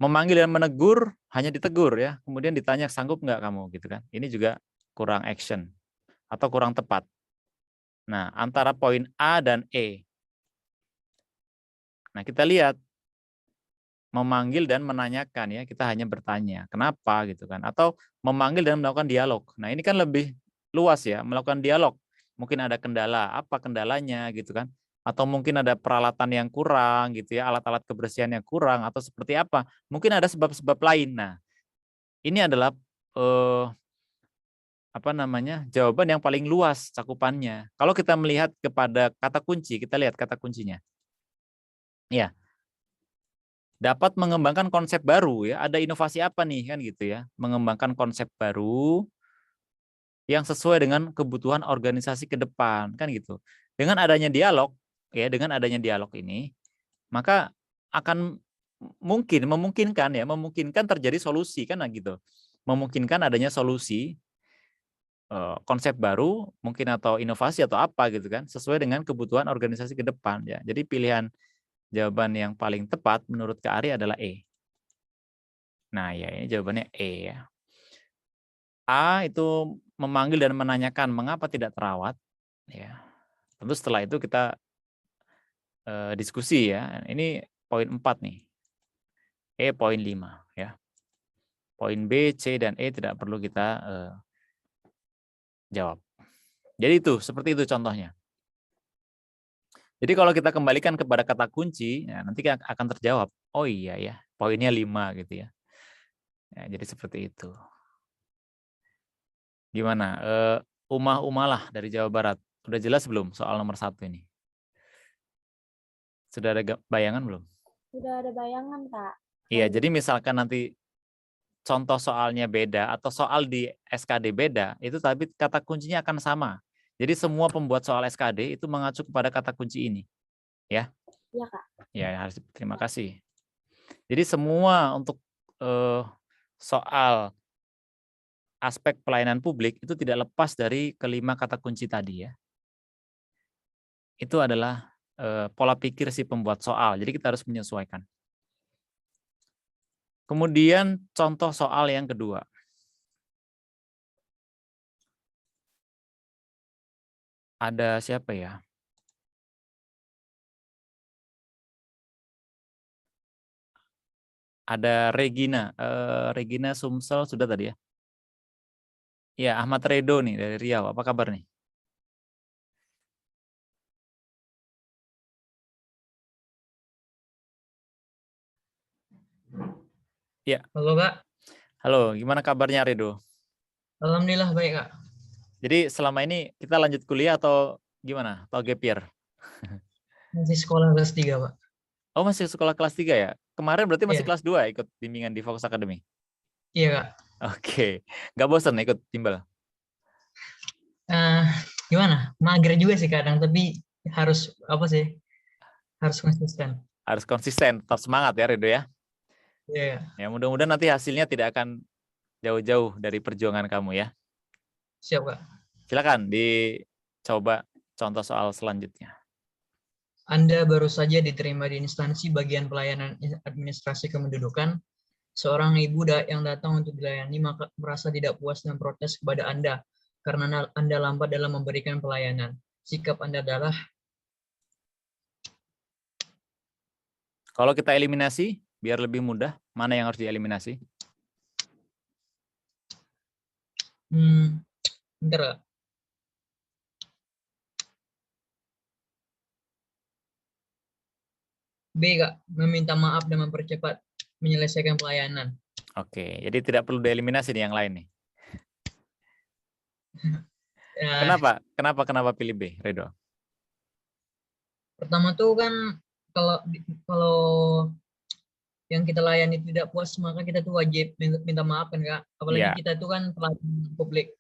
Memanggil dan menegur, hanya ditegur ya. Kemudian ditanya, sanggup nggak kamu gitu kan. Ini juga kurang action atau kurang tepat. Nah, antara poin A dan E. Nah, kita lihat memanggil dan menanyakan ya, kita hanya bertanya, kenapa gitu kan. Atau memanggil dan melakukan dialog. Nah, ini kan lebih luas ya, melakukan dialog. Mungkin ada kendala, apa kendalanya gitu kan. Atau mungkin ada peralatan yang kurang gitu ya, alat-alat kebersihan yang kurang atau seperti apa. Mungkin ada sebab-sebab lain. Nah, ini adalah jawaban yang paling luas cakupannya. Kalau kita melihat kepada kata kunci, kita lihat kata kuncinya. Ya. Dapat mengembangkan konsep baru ya. Ada inovasi apa nih kan gitu ya? Mengembangkan konsep baru yang sesuai dengan kebutuhan organisasi ke depan kan gitu. Dengan adanya dialog ya, dengan adanya dialog ini, maka akan memungkinkan terjadi solusi kan gitu. Memungkinkan adanya solusi konsep baru mungkin atau inovasi atau apa gitu kan, sesuai dengan kebutuhan organisasi ke depan ya. Jadi pilihan jawaban yang paling tepat menurut Kak Ari adalah E. Nah, ya ini jawabannya E ya. A itu memanggil dan menanyakan mengapa tidak terawat. Ya. Tentu setelah itu kita diskusi ya. Ini poin 4 nih. E poin 5 ya. Poin B, C, dan E tidak perlu kita jawab. Jadi itu, seperti itu contohnya. Jadi kalau kita kembalikan kepada kata kunci, ya, nanti akan terjawab. Oh iya ya, poinnya 5 gitu ya. Ya jadi seperti itu. Gimana? Umalah dari Jawa Barat. Udah jelas belum soal nomor 1 ini? Sudah ada bayangan belum? Sudah ada bayangan, Kak. Iya, jadi misalkan nanti contoh soalnya beda atau soal di SKD beda, itu tapi kata kuncinya akan sama. Jadi semua pembuat soal SKD itu mengacu kepada kata kunci ini. Ya. Iya, Kak. Ya, harus terima kasih. Jadi semua untuk soal aspek pelayanan publik itu tidak lepas dari kelima kata kunci tadi ya. Itu adalah pola pikir si pembuat soal. Jadi kita harus menyesuaikan. Kemudian contoh soal yang kedua. Ada siapa ya? Ada Regina. Regina Sumsel sudah tadi ya? Ya, Ahmad Redo nih dari Riau. Apa kabar nih? Ya. Halo Kak. Halo, gimana kabarnya Redo? Alhamdulillah baik Kak. Jadi selama ini kita lanjut kuliah atau gimana? Atau gap year? Masih sekolah kelas 3 Pak. Oh masih sekolah kelas 3 ya? Kemarin berarti masih Iya. kelas 2 ikut bimbingan di Fokus Academy? Iya Kak. Oke, nggak bosan ikut bimbel? Gimana? Mager juga sih kadang, tapi harus apa sih? Harus konsisten. Harus konsisten, tetap semangat ya Redo ya? Iya. Ya mudah-mudahan nanti hasilnya tidak akan jauh-jauh dari perjuangan kamu ya. Siap Kak. Silakan dicoba contoh soal selanjutnya. Anda baru saja diterima di instansi bagian pelayanan administrasi kependudukan. Seorang ibu yang datang untuk dilayani maka merasa tidak puas dan protes kepada Anda karena Anda lambat dalam memberikan pelayanan. Sikap Anda adalah? Kalau kita eliminasi, biar lebih mudah, mana yang harus dieliminasi? Bentar Kak. B Kak, meminta maaf dan mempercepat menyelesaikan pelayanan. Oke, jadi tidak perlu dieliminasi nih yang lain nih. Ya, Kenapa pilih B, Redo? pertama tuh kan kalau yang kita layani tidak puas maka kita tuh wajib minta maaf kan Kak. Apalagi kita tuh kan pelayanan publik.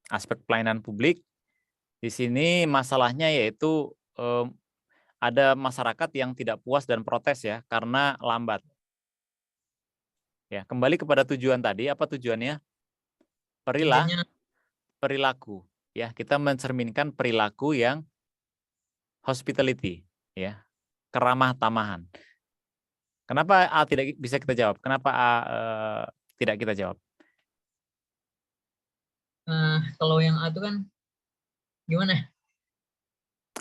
Aspek pelayanan publik di sini masalahnya yaitu ada masyarakat yang tidak puas dan protes ya karena lambat. Ya, kembali kepada tujuan tadi, apa tujuannya? Perilaku. Ya, kita mencerminkan perilaku yang hospitality, ya, keramah tamahan. Kenapa A tidak bisa kita jawab? Kenapa A tidak kita jawab? Kalau yang A itu kan gimana?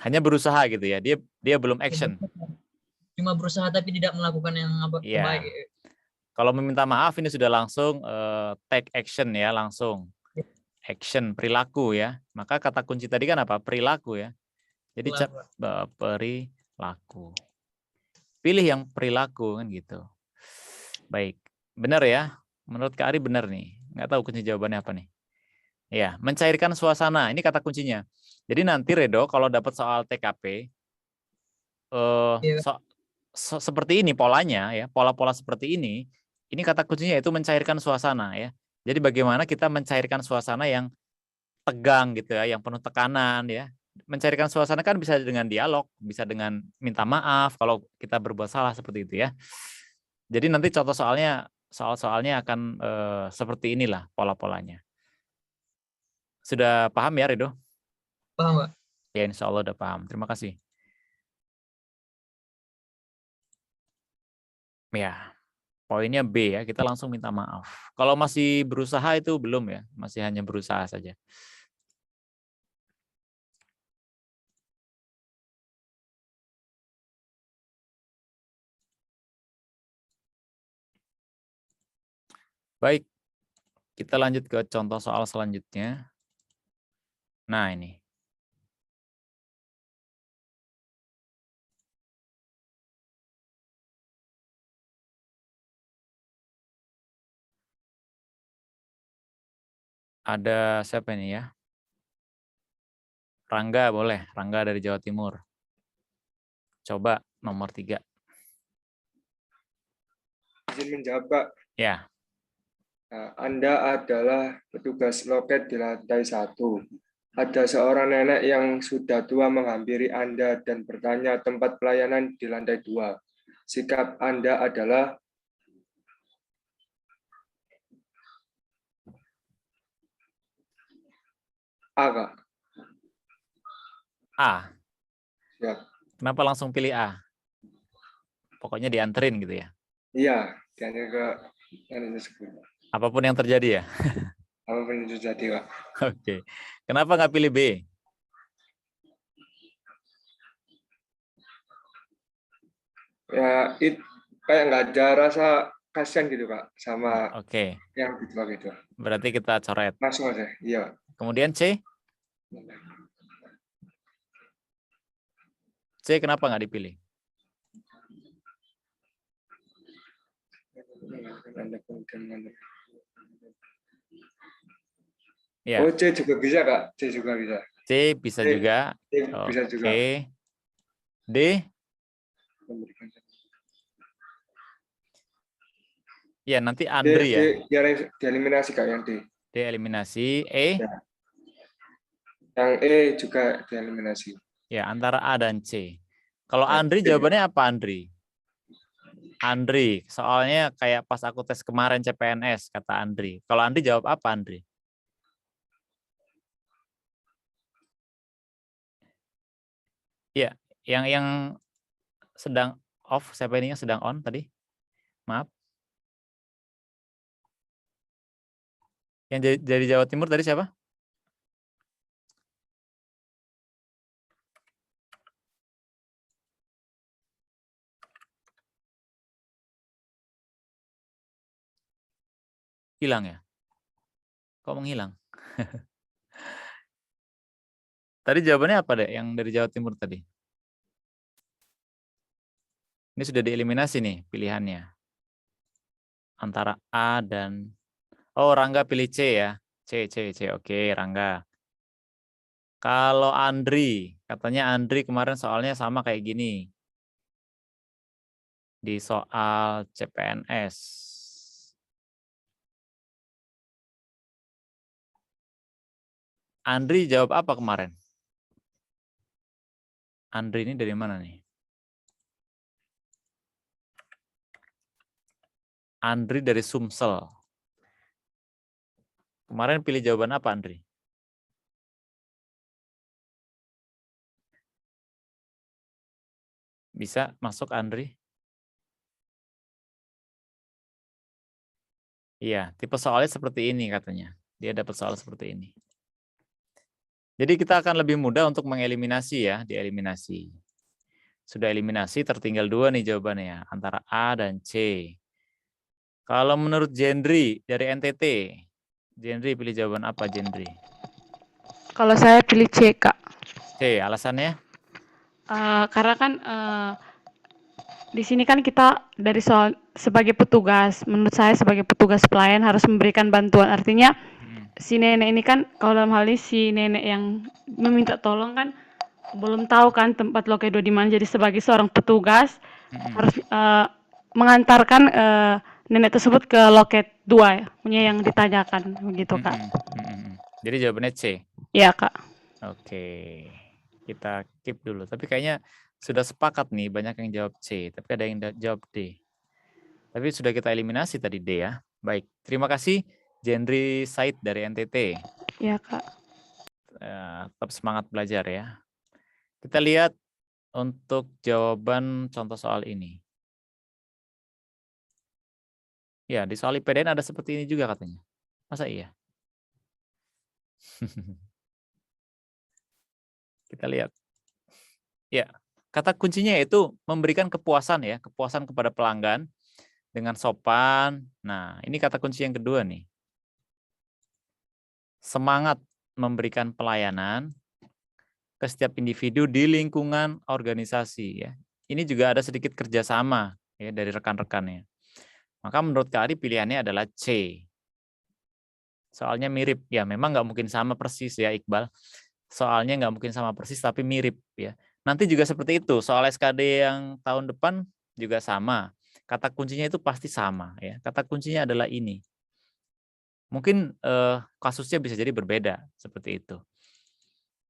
Hanya berusaha gitu ya. Dia belum action. Cuma berusaha tapi tidak melakukan yang baik. Kalau meminta maaf ini sudah langsung take action ya, langsung action perilaku ya. Maka kata kunci tadi kan apa? Perilaku ya. Jadi perilaku. Pilih yang perilaku kan gitu. Baik, benar ya. Menurut Kak Ari benar nih. Nggak tahu kunci jawabannya apa nih. Ya, mencairkan suasana. Ini kata kuncinya. Jadi nanti Redo kalau dapat soal TKP, Iya. seperti ini polanya ya, pola-pola seperti ini kata kuncinya itu mencairkan suasana ya. Jadi bagaimana kita mencairkan suasana yang tegang gitu ya, yang penuh tekanan ya. Mencairkan suasana kan bisa dengan dialog, bisa dengan minta maaf kalau kita berbuat salah seperti itu ya. Jadi nanti contoh soal-soalnya akan seperti inilah pola-polanya. Sudah paham ya Redo? Paham, Pak? Ya insya Allah udah paham. Terima kasih. Ya, poinnya B ya, kita langsung minta maaf. Kalau masih berusaha itu belum ya, masih hanya berusaha saja. Baik, kita lanjut ke contoh soal selanjutnya. Nah ini. Ada siapa ini ya? Rangga boleh, Rangga dari Jawa Timur. Coba nomor 3. Izin menjawab, Pak. Ya. Nah, Anda adalah petugas loket di lantai 1. Ada seorang nenek yang sudah tua menghampiri Anda dan bertanya tempat pelayanan di lantai 2. Sikap Anda adalah A, Kak. A. Siap. Kenapa langsung pilih A? Pokoknya dianterin gitu ya? Iya, diantar ke yang tersebut. Apapun yang terjadi ya? Apapun yang terjadi, Pak. Oke. Kenapa nggak pilih B? Ya, kayak nggak ada rasa kasihan gitu, Pak, sama Oke. yang gitu. Berarti kita coret. Langsung aja, iya. Kemudian C? C kenapa nggak dipilih? Ya. Oh, C juga bisa, Kak. C juga bisa. C bisa C, juga. C bisa juga. Oke. D? Ya, nanti Andri ya. D dieliminasi, Kak, yang D. D eliminasi. E? Ya. Yang E juga dieliminasi. Ya, antara A dan C. Kalau Ya, Andri C. jawabannya apa Andri? Andri, soalnya kayak pas aku tes kemarin CPNS, kata Andri. Kalau Andri jawab apa Andri? Ya, yang sedang off, siapa ini yang sedang on tadi? Maaf. Yang dari Jawa Timur tadi siapa? Hilang ya? Kok menghilang? Tadi jawabannya apa deh yang dari Jawa Timur tadi? Ini sudah dieliminasi nih pilihannya. Antara A dan... Oh, Rangga pilih C ya? C. Oke, Rangga. Kalau Andri, katanya Andri kemarin soalnya sama kayak gini. Di soal CPNS. Andri jawab apa kemarin? Andri ini dari mana nih? Andri dari Sumsel. Kemarin pilih jawaban apa Andri? Bisa masuk Andri? Iya, tipe soalnya seperti ini katanya. Dia dapat soal seperti ini. Jadi kita akan lebih mudah untuk mengeliminasi ya, dieliminasi. Sudah eliminasi, tertinggal 2 nih jawabannya, antara A dan C. Kalau menurut Jendri dari NTT, Jendri pilih jawaban apa Jendri? Kalau saya pilih C, Kak. C, alasannya? Karena kan di sini kan kita dari soal sebagai petugas, menurut saya sebagai petugas pelayan harus memberikan bantuan. Artinya si nenek ini kan, kalau dalam hal ini si nenek yang meminta tolong kan belum tahu kan tempat loket 2 di mana. Jadi sebagai seorang petugas harus mengantarkan nenek tersebut ke loket 2 ya, punya yang ditanyakan begitu Kak. Jadi jawabannya C. Iya Kak. Oke, kita keep dulu. Tapi kayaknya sudah sepakat nih, banyak yang jawab C, tapi ada yang jawab D. Tapi sudah kita eliminasi tadi D ya. Baik, terima kasih Jendri Said dari NTT. Iya Kak. Tetap semangat belajar ya. Kita lihat untuk jawaban contoh soal ini. Ya, di soal IPDN ada seperti ini juga katanya. Masa iya? Kita lihat. Ya, kata kuncinya yaitu memberikan kepuasan ya, kepuasan kepada pelanggan dengan sopan. Nah, ini kata kunci yang kedua nih. Semangat memberikan pelayanan ke setiap individu di lingkungan organisasi ya. Ini juga ada sedikit kerjasama ya dari rekan-rekannya. Maka menurut Kak Ari pilihannya adalah C. Soalnya mirip ya, memang nggak mungkin sama persis ya Iqbal. Soalnya nggak mungkin sama persis tapi mirip ya. Nanti juga seperti itu. Soal SKD yang tahun depan juga sama. Kata kuncinya itu pasti sama ya. Kata kuncinya adalah ini. Mungkin kasusnya bisa jadi berbeda seperti itu.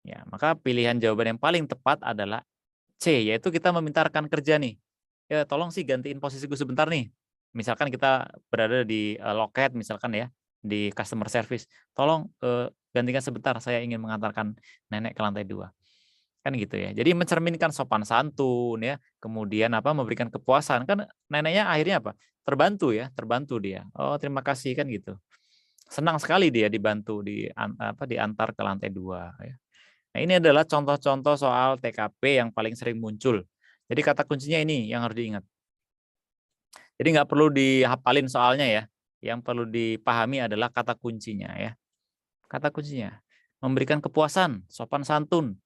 Ya, maka pilihan jawaban yang paling tepat adalah C, yaitu kita memintakan kerja nih. Ya, tolong sih gantiin posisiku sebentar nih. Misalkan kita berada di loket misalkan ya, di customer service. Tolong gantikan sebentar, saya ingin mengantarkan nenek ke lantai 2. Kan gitu ya. Jadi mencerminkan sopan santun ya, kemudian memberikan kepuasan. Kan neneknya akhirnya terbantu ya, terbantu dia. Oh, terima kasih kan gitu. Senang sekali dia dibantu diantar ke lantai 2 ya. Nah, ini adalah contoh-contoh soal TKP yang paling sering muncul. Jadi kata kuncinya ini yang harus diingat. Jadi nggak perlu dihafalin soalnya ya. Yang perlu dipahami adalah kata kuncinya ya. Kata kuncinya memberikan kepuasan, sopan santun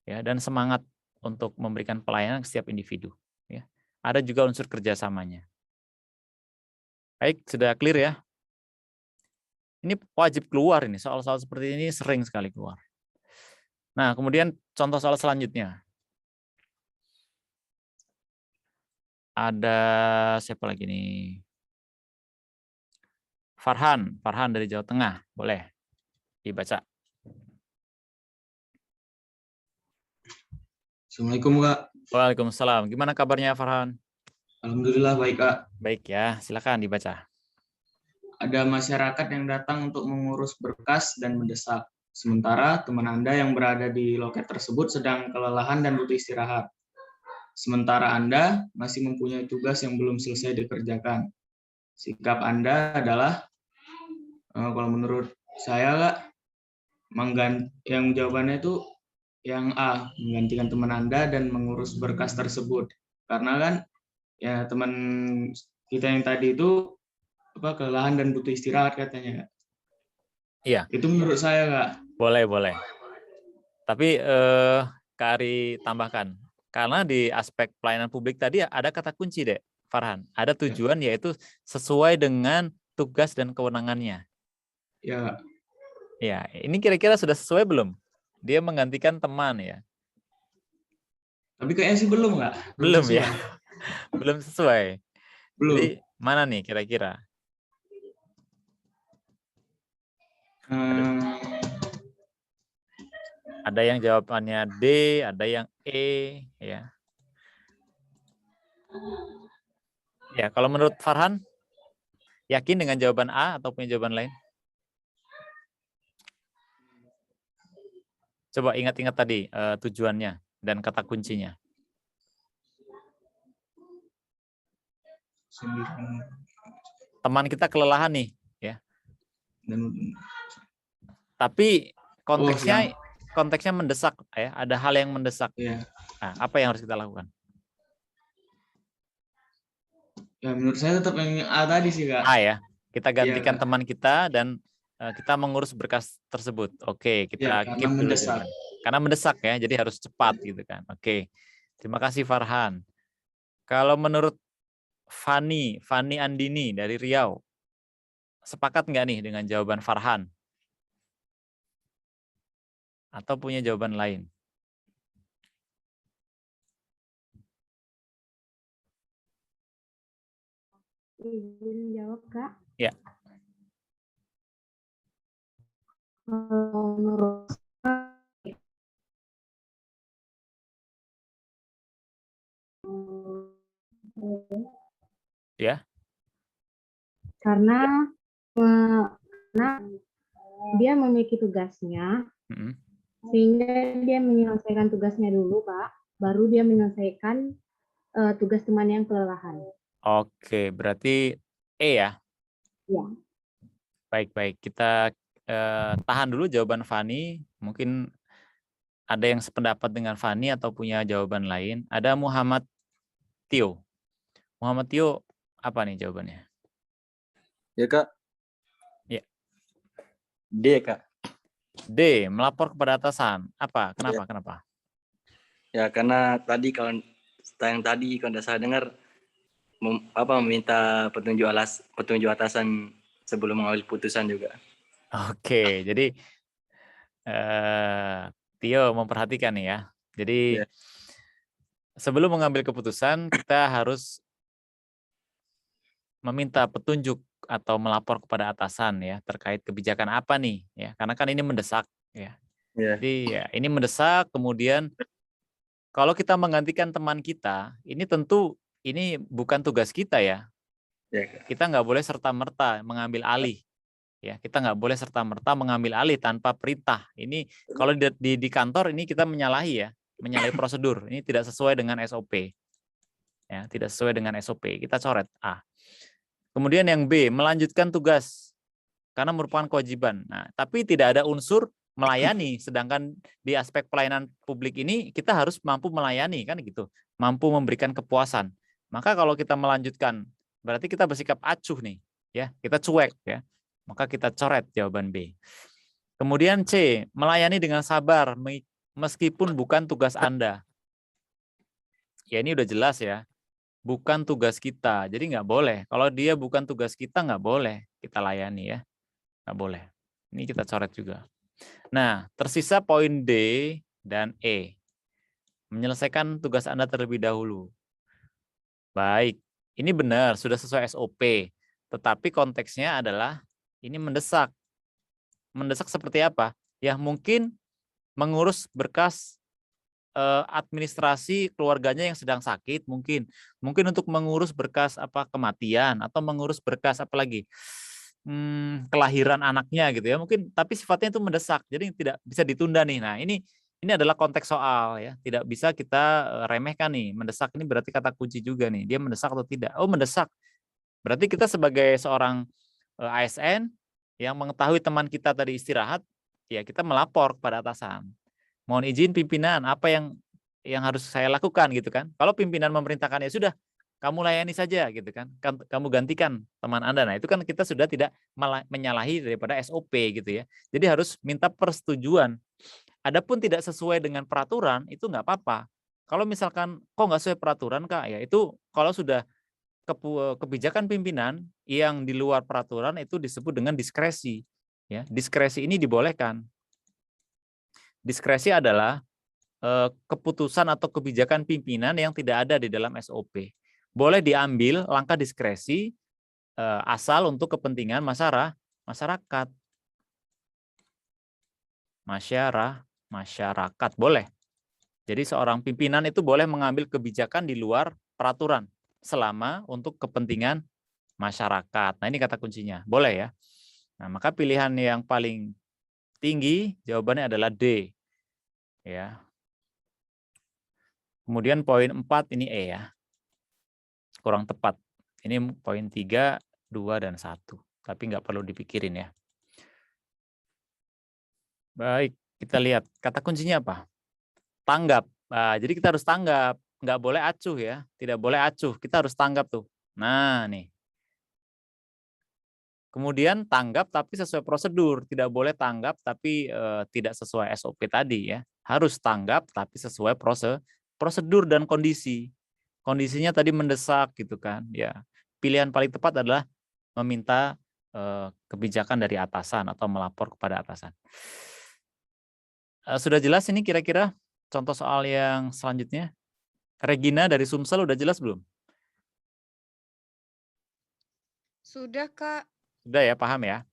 ya, dan semangat untuk memberikan pelayanan ke setiap individu ya. Ada juga unsur kerjasamanya. Baik, sudah clear ya. Ini wajib keluar ini, soal-soal seperti ini sering sekali keluar. Nah, kemudian contoh soal selanjutnya. Ada siapa lagi nih? Farhan dari Jawa Tengah. Boleh dibaca. Assalamualaikum Kak. Waalaikumsalam. Gimana kabarnya Farhan? Alhamdulillah baik Kak. Baik ya, silakan dibaca. Ada masyarakat yang datang untuk mengurus berkas dan mendesak. Sementara teman Anda yang berada di loket tersebut sedang kelelahan dan butuh istirahat. Sementara Anda masih mempunyai tugas yang belum selesai dikerjakan. Sikap Anda adalah, kalau menurut saya Kak, yang jawabannya itu yang A, menggantikan teman Anda dan mengurus berkas tersebut. Karena kan ya teman kita yang tadi itu kelelahan dan butuh istirahat katanya. Iya. Itu menurut saya Kak. Boleh. Tapi Kak Ari tambahkan. Karena di aspek pelayanan publik tadi ada kata kunci deh, Farhan. Ada tujuan yaitu sesuai dengan tugas dan kewenangannya. Ya. Ya, ini kira-kira sudah sesuai belum? Dia menggantikan teman ya. Tapi kayaknya sih belum Kak. Belum ya. Belum sesuai. Belum. Jadi mana nih kira-kira? Ada yang jawabannya D, ada yang E, ya. Ya, kalau menurut Farhan, yakin dengan jawaban A atau punya jawaban lain? Coba ingat-ingat tadi tujuannya dan kata kuncinya. Teman kita kelelahan nih, ya. Tapi konteksnya mendesak ya, ada hal yang mendesak. Ya. Nah, apa yang harus kita lakukan? Ya menurut saya tetap yang A tadi sih Kak. A ya, kita gantikan teman kita dan kita mengurus berkas tersebut. Oke, kita keep dulu. Karena mendesak ya, jadi harus cepat gitu kan. Oke, terima kasih Farhan. Kalau menurut Fani Andini dari Riau, sepakat nggak nih dengan jawaban Farhan? Atau punya jawaban lain? Izin jawab, Kak. Ya. Menurut Ya. Karena dia memiliki tugasnya, sehingga dia menyelesaikan tugasnya dulu, Kak. Baru dia menyelesaikan tugas teman yang kelelahan. Oke, berarti E ya? Ya. Baik. Kita tahan dulu jawaban Fani. Mungkin ada yang sependapat dengan Fani atau punya jawaban lain. Ada Muhammad Tio. Muhammad Tio, apa nih jawabannya? Ya, Kak. Ya. D, Kak. D, melapor kepada atasan. Apa? Kenapa? Ya, karena tadi kalau saya dengar meminta petunjuk atasan sebelum mengambil putusan juga. Oke, jadi Tio memperhatikan nih ya. Jadi sebelum mengambil keputusan kita harus meminta petunjuk atau melapor kepada atasan ya terkait kebijakan apa nih ya, karena kan ini mendesak ya. Jadi ya ini mendesak, kemudian kalau kita menggantikan teman kita, ini tentu ini bukan tugas kita ya. Kita nggak boleh serta-merta mengambil alih. Ya, kita nggak boleh serta-merta mengambil alih tanpa perintah. Ini kalau di kantor ini kita menyalahi prosedur. Ini tidak sesuai dengan SOP. Ya, tidak sesuai dengan SOP. Kita coret A. Kemudian yang B, melanjutkan tugas karena merupakan kewajiban. Nah, tapi tidak ada unsur melayani, sedangkan di aspek pelayanan publik ini kita harus mampu melayani kan gitu, mampu memberikan kepuasan. Maka kalau kita melanjutkan, berarti kita bersikap acuh nih, ya, kita cuek ya. Maka kita coret jawaban B. Kemudian C, melayani dengan sabar meskipun bukan tugas Anda. Ya ini udah jelas ya. Bukan tugas kita, jadi nggak boleh. Kalau dia bukan tugas kita, nggak boleh kita layani ya, nggak boleh. Ini kita coret juga. Nah, tersisa poin D dan E. Menyelesaikan tugas Anda terlebih dahulu. Baik, ini benar, sudah sesuai SOP. Tetapi konteksnya adalah ini mendesak. Mendesak seperti apa? Ya mungkin mengurus berkas administrasi keluarganya yang sedang sakit, mungkin untuk mengurus berkas kematian atau mengurus berkas kelahiran anaknya gitu ya, mungkin, tapi sifatnya itu mendesak, jadi tidak bisa ditunda nih. Nah ini adalah konteks soal ya, tidak bisa kita remehkan nih. Mendesak ini berarti kata kunci juga nih, dia mendesak atau tidak. Oh mendesak, berarti kita sebagai seorang ASN yang mengetahui teman kita tadi istirahat, ya kita melapor kepada atasan. Mohon izin pimpinan, apa yang harus saya lakukan gitu kan. Kalau pimpinan memerintahkan ya sudah, kamu layani saja gitu kan. Kamu gantikan teman Anda. Nah, itu kan kita sudah tidak menyalahi daripada SOP gitu ya. Jadi harus minta persetujuan. Adapun tidak sesuai dengan peraturan itu nggak apa-apa. Kalau misalkan kok nggak sesuai peraturan Kak, ya itu kalau sudah kebijakan pimpinan yang di luar peraturan itu disebut dengan diskresi. Ya, diskresi ini dibolehkan. Diskresi adalah keputusan atau kebijakan pimpinan yang tidak ada di dalam SOP. Boleh diambil langkah diskresi asal untuk kepentingan masyarakat. Masyarakat boleh. Jadi seorang pimpinan itu boleh mengambil kebijakan di luar peraturan selama untuk kepentingan masyarakat. Nah, ini kata kuncinya. Boleh ya. Nah, maka pilihan yang paling tinggi jawabannya adalah D. Ya. Kemudian poin 4 ini E ya. Kurang tepat. Ini poin 3, 2 dan 1. Tapi nggak perlu dipikirin ya. Baik, kita lihat kata kuncinya apa? Tanggap. Nah, jadi kita harus tanggap, nggak boleh acuh ya. Tidak boleh acuh, kita harus tanggap tuh. Nah, nih. Kemudian tanggap tapi sesuai prosedur, tidak boleh tanggap tapi tidak sesuai SOP tadi ya. Harus tanggap tapi sesuai prosedur dan kondisi. kondisinya tadi mendesak gitu kan. Ya, pilihan paling tepat adalah meminta kebijakan dari atasan atau melapor kepada atasan. Sudah jelas ini kira-kira contoh soal yang selanjutnya? Regina dari Sumsel udah jelas belum? Sudah, Kak. Sudah ya, paham ya?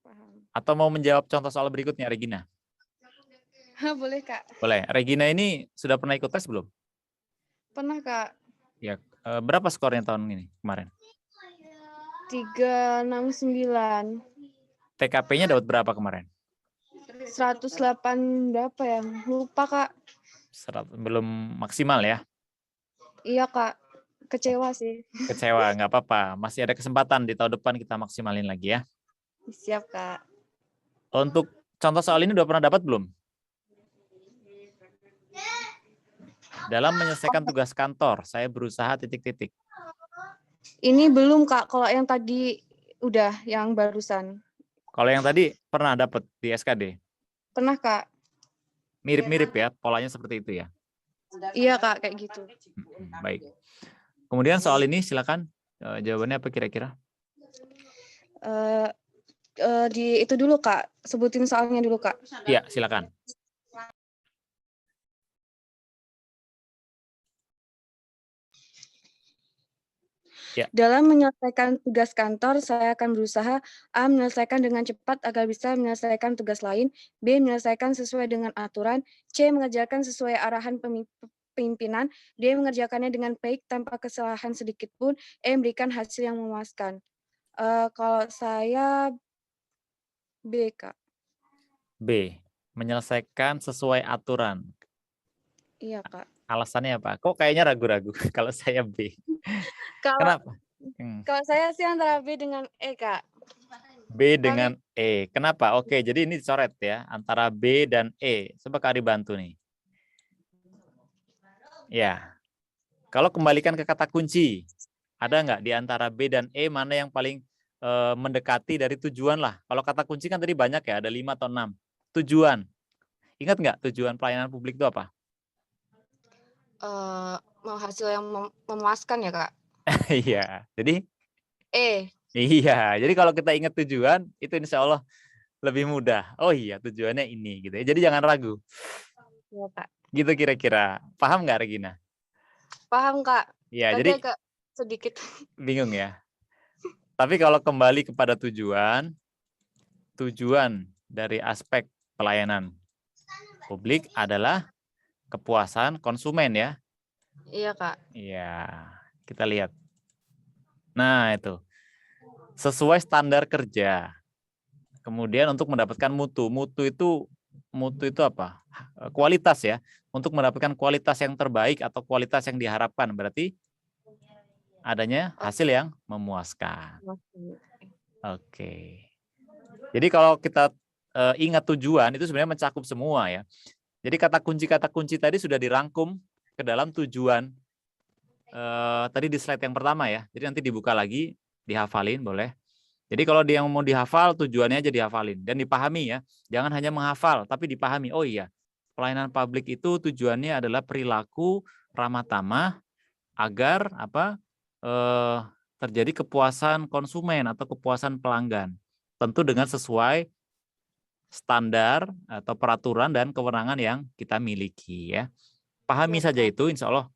Paham. Atau mau menjawab contoh soal berikutnya, Regina? Boleh, Kak. Boleh. Regina ini sudah pernah ikut tes belum? Pernah, Kak. Ya, berapa skornya tahun ini kemarin? 369. TKP-nya dapat berapa kemarin? 108 berapa ya? Lupa, Kak. Belum maksimal ya? Iya, Kak. Kecewa sih. Kecewa, nggak apa-apa. Masih ada kesempatan di tahun depan kita maksimalin lagi ya. Siap, Kak. Untuk contoh soal ini udah pernah dapat belum? Dalam menyelesaikan tugas kantor, saya berusaha titik-titik. Ini belum, Kak. Kalau yang tadi udah, yang barusan. Kalau yang tadi pernah dapat di SKD? Pernah, Kak. Mirip-mirip ya, polanya seperti itu ya? Iya, Kak, kayak gitu. Baik. Kemudian soal ini silakan jawabannya apa kira-kira? Di itu dulu, Kak. Sebutin soalnya dulu, Kak. Iya, silakan. Ya. Dalam menyelesaikan tugas kantor, saya akan berusaha A. Menyelesaikan dengan cepat agar bisa menyelesaikan tugas lain, B. Menyelesaikan sesuai dengan aturan, C. Mengerjakan sesuai arahan pimpinan, D. Mengerjakannya dengan baik tanpa kesalahan sedikit pun, E. Memberikan hasil yang memuaskan. Kalau saya B, Kak. B. Menyelesaikan sesuai aturan. Iya, Kak. Alasannya apa? Kok kayaknya ragu-ragu kalau saya B? Kenapa? Kalau saya sih antara B dengan E, Kak. B dengan E. Kenapa? Oke, jadi ini dicoret ya. Antara B dan E. Coba Kak Ari bantu nih. Ya. Kalau kembalikan ke kata kunci, ada nggak di antara B dan E mana yang paling mendekati dari tujuan lah? Kalau kata kunci kan tadi banyak ya, ada 5 atau 6. Tujuan. Ingat nggak tujuan pelayanan publik itu apa? Mau hasil yang memuaskan ya, Kak? Iya, jadi E. Iya, jadi kalau kita ingat tujuan, itu insya Allah lebih mudah. Oh iya, tujuannya ini gitu ya. Jadi jangan ragu. Iya, Kak. Gitu kira-kira. Paham nggak, Regina? Paham, Kak. Iya, Tadi jadi agak sedikit. bingung ya. Tapi kalau kembali kepada tujuan dari aspek pelayanan publik adalah kepuasan konsumen ya. Iya, Kak. Iya, kita lihat. Nah, itu. Sesuai standar kerja. Kemudian untuk mendapatkan mutu. Mutu itu apa? Kualitas ya. Untuk mendapatkan kualitas yang terbaik atau kualitas yang diharapkan. Berarti adanya hasil yang memuaskan. Oke. Jadi kalau kita ingat tujuan itu sebenarnya mencakup semua ya. Jadi kata kunci tadi sudah dirangkum ke dalam tujuan tadi di slide yang pertama ya. Jadi nanti dibuka lagi, dihafalin boleh. Jadi kalau dia yang mau dihafal, tujuannya aja dihafalin dan dipahami ya. Jangan hanya menghafal, tapi dipahami. Oh iya, pelayanan publik itu tujuannya adalah perilaku ramah tamah agar terjadi kepuasan konsumen atau kepuasan pelanggan. Tentu dengan sesuai standar atau peraturan dan kewenangan yang kita miliki ya. Pahami saja itu, insya Allah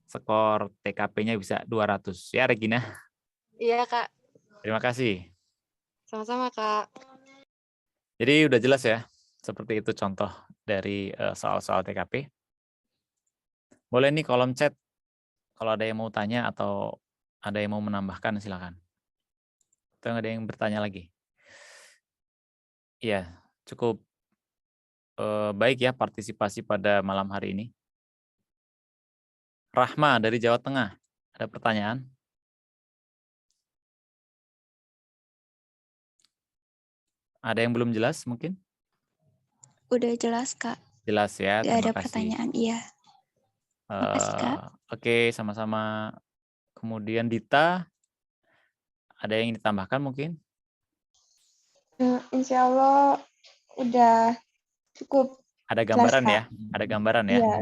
skor TKP-nya bisa 200 ya, Regina. Iya, Kak. Terima kasih. Sama-sama, Kak. Jadi udah jelas ya, seperti itu contoh dari soal-soal TKP. Boleh nih kolom chat kalau ada yang mau tanya atau ada yang mau menambahkan silakan. Atau ada yang bertanya lagi? Iya, cukup baik ya partisipasi pada malam hari ini. Rahma dari Jawa Tengah, ada pertanyaan? Ada yang belum jelas mungkin? Udah jelas, Kak. Jelas ya, Tidak ada terima kasih. pertanyaan, iya. Makasih, Kak. Oke, sama-sama. Kemudian Dita, ada yang ingin ditambahkan mungkin? Insya Allah udah cukup. Ada gambaran jelas, ya? Ada gambaran ya? Iya.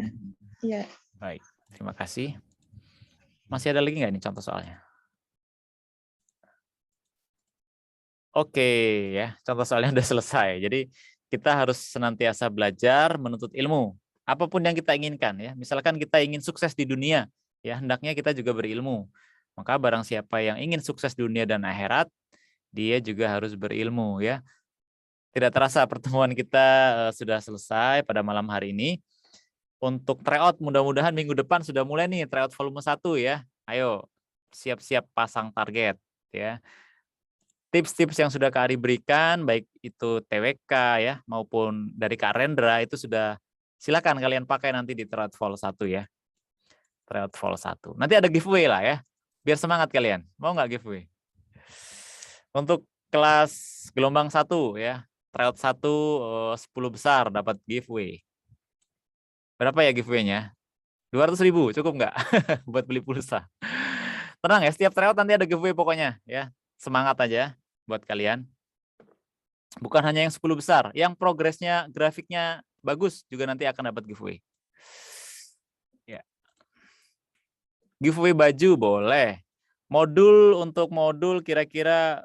Iya. Baik, terima kasih. Masih ada lagi nggak ini contoh soalnya? Oke ya, contoh soalnya udah selesai. Jadi kita harus senantiasa belajar menuntut ilmu. Apapun yang kita inginkan ya. Misalkan kita ingin sukses di dunia, ya hendaknya kita juga berilmu. Maka barang siapa yang ingin sukses dunia dan akhirat, dia juga harus berilmu ya. Tidak terasa pertemuan kita sudah selesai pada malam hari ini. Untuk tryout mudah-mudahan minggu depan sudah mulai nih tryout volume 1 ya. Ayo siap-siap pasang target ya. Tips-tips yang sudah Kak Ari berikan, baik itu TWK ya, maupun dari Kak Rendra, itu sudah silakan kalian pakai nanti di Tryout Vol 1 ya. Tryout Vol 1. Nanti ada giveaway lah ya, biar semangat kalian. Mau nggak giveaway? Untuk kelas gelombang 1 ya, Tryout 1 10 besar dapat giveaway. Berapa ya giveaway-nya? 200.000, cukup nggak? Buat beli pulsa. Tenang ya, setiap tryout nanti ada giveaway pokoknya ya. Semangat aja buat kalian. Bukan hanya yang 10 besar, yang progresnya, grafiknya bagus juga nanti akan dapat giveaway. Ya. Giveaway baju boleh. Untuk modul kira-kira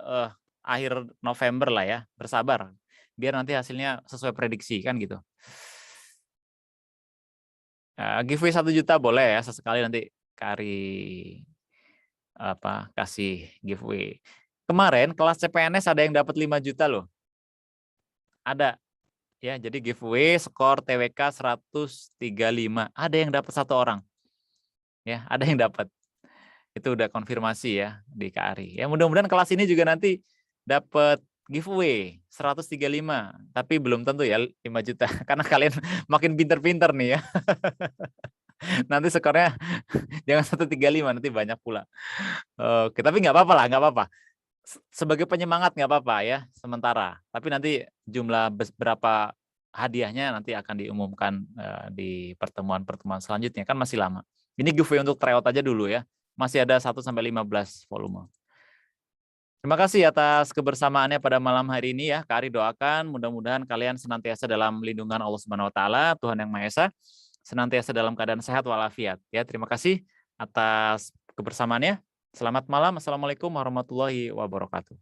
akhir November lah ya. Bersabar. Biar nanti hasilnya sesuai prediksi kan gitu. Giveaway 1 juta boleh ya, sesekali nanti Kari kasih giveaway. Kemarin kelas CPNS ada yang dapat 5 juta loh. Ada. Ya, jadi giveaway skor TWK 135. Ada yang dapat 1 orang. Ya, ada yang dapat. Itu udah konfirmasi ya di KRI. Ya, mudah-mudahan kelas ini juga nanti dapat giveaway 135, tapi belum tentu ya 5 juta karena kalian makin pinter-pinter nih ya. Nanti skornya jangan 135, nanti banyak pula. Oke, tapi nggak apa-apa lah, nggak apa-apa. Sebagai penyemangat nggak apa-apa ya sementara, tapi nanti jumlah berapa hadiahnya nanti akan diumumkan di pertemuan-pertemuan selanjutnya, kan masih lama. Ini giveaway untuk tryout aja dulu ya, masih ada 1 sampai 15 volume. Terima kasih atas kebersamaannya pada malam hari ini ya. Kak Ari doakan mudah-mudahan kalian senantiasa dalam lindungan Allah Subhanahu wa taala, Tuhan Yang Maha Esa, senantiasa dalam keadaan sehat walafiat ya. Terima kasih atas kebersamaannya. Selamat malam. Assalamualaikum warahmatullahi wabarakatuh.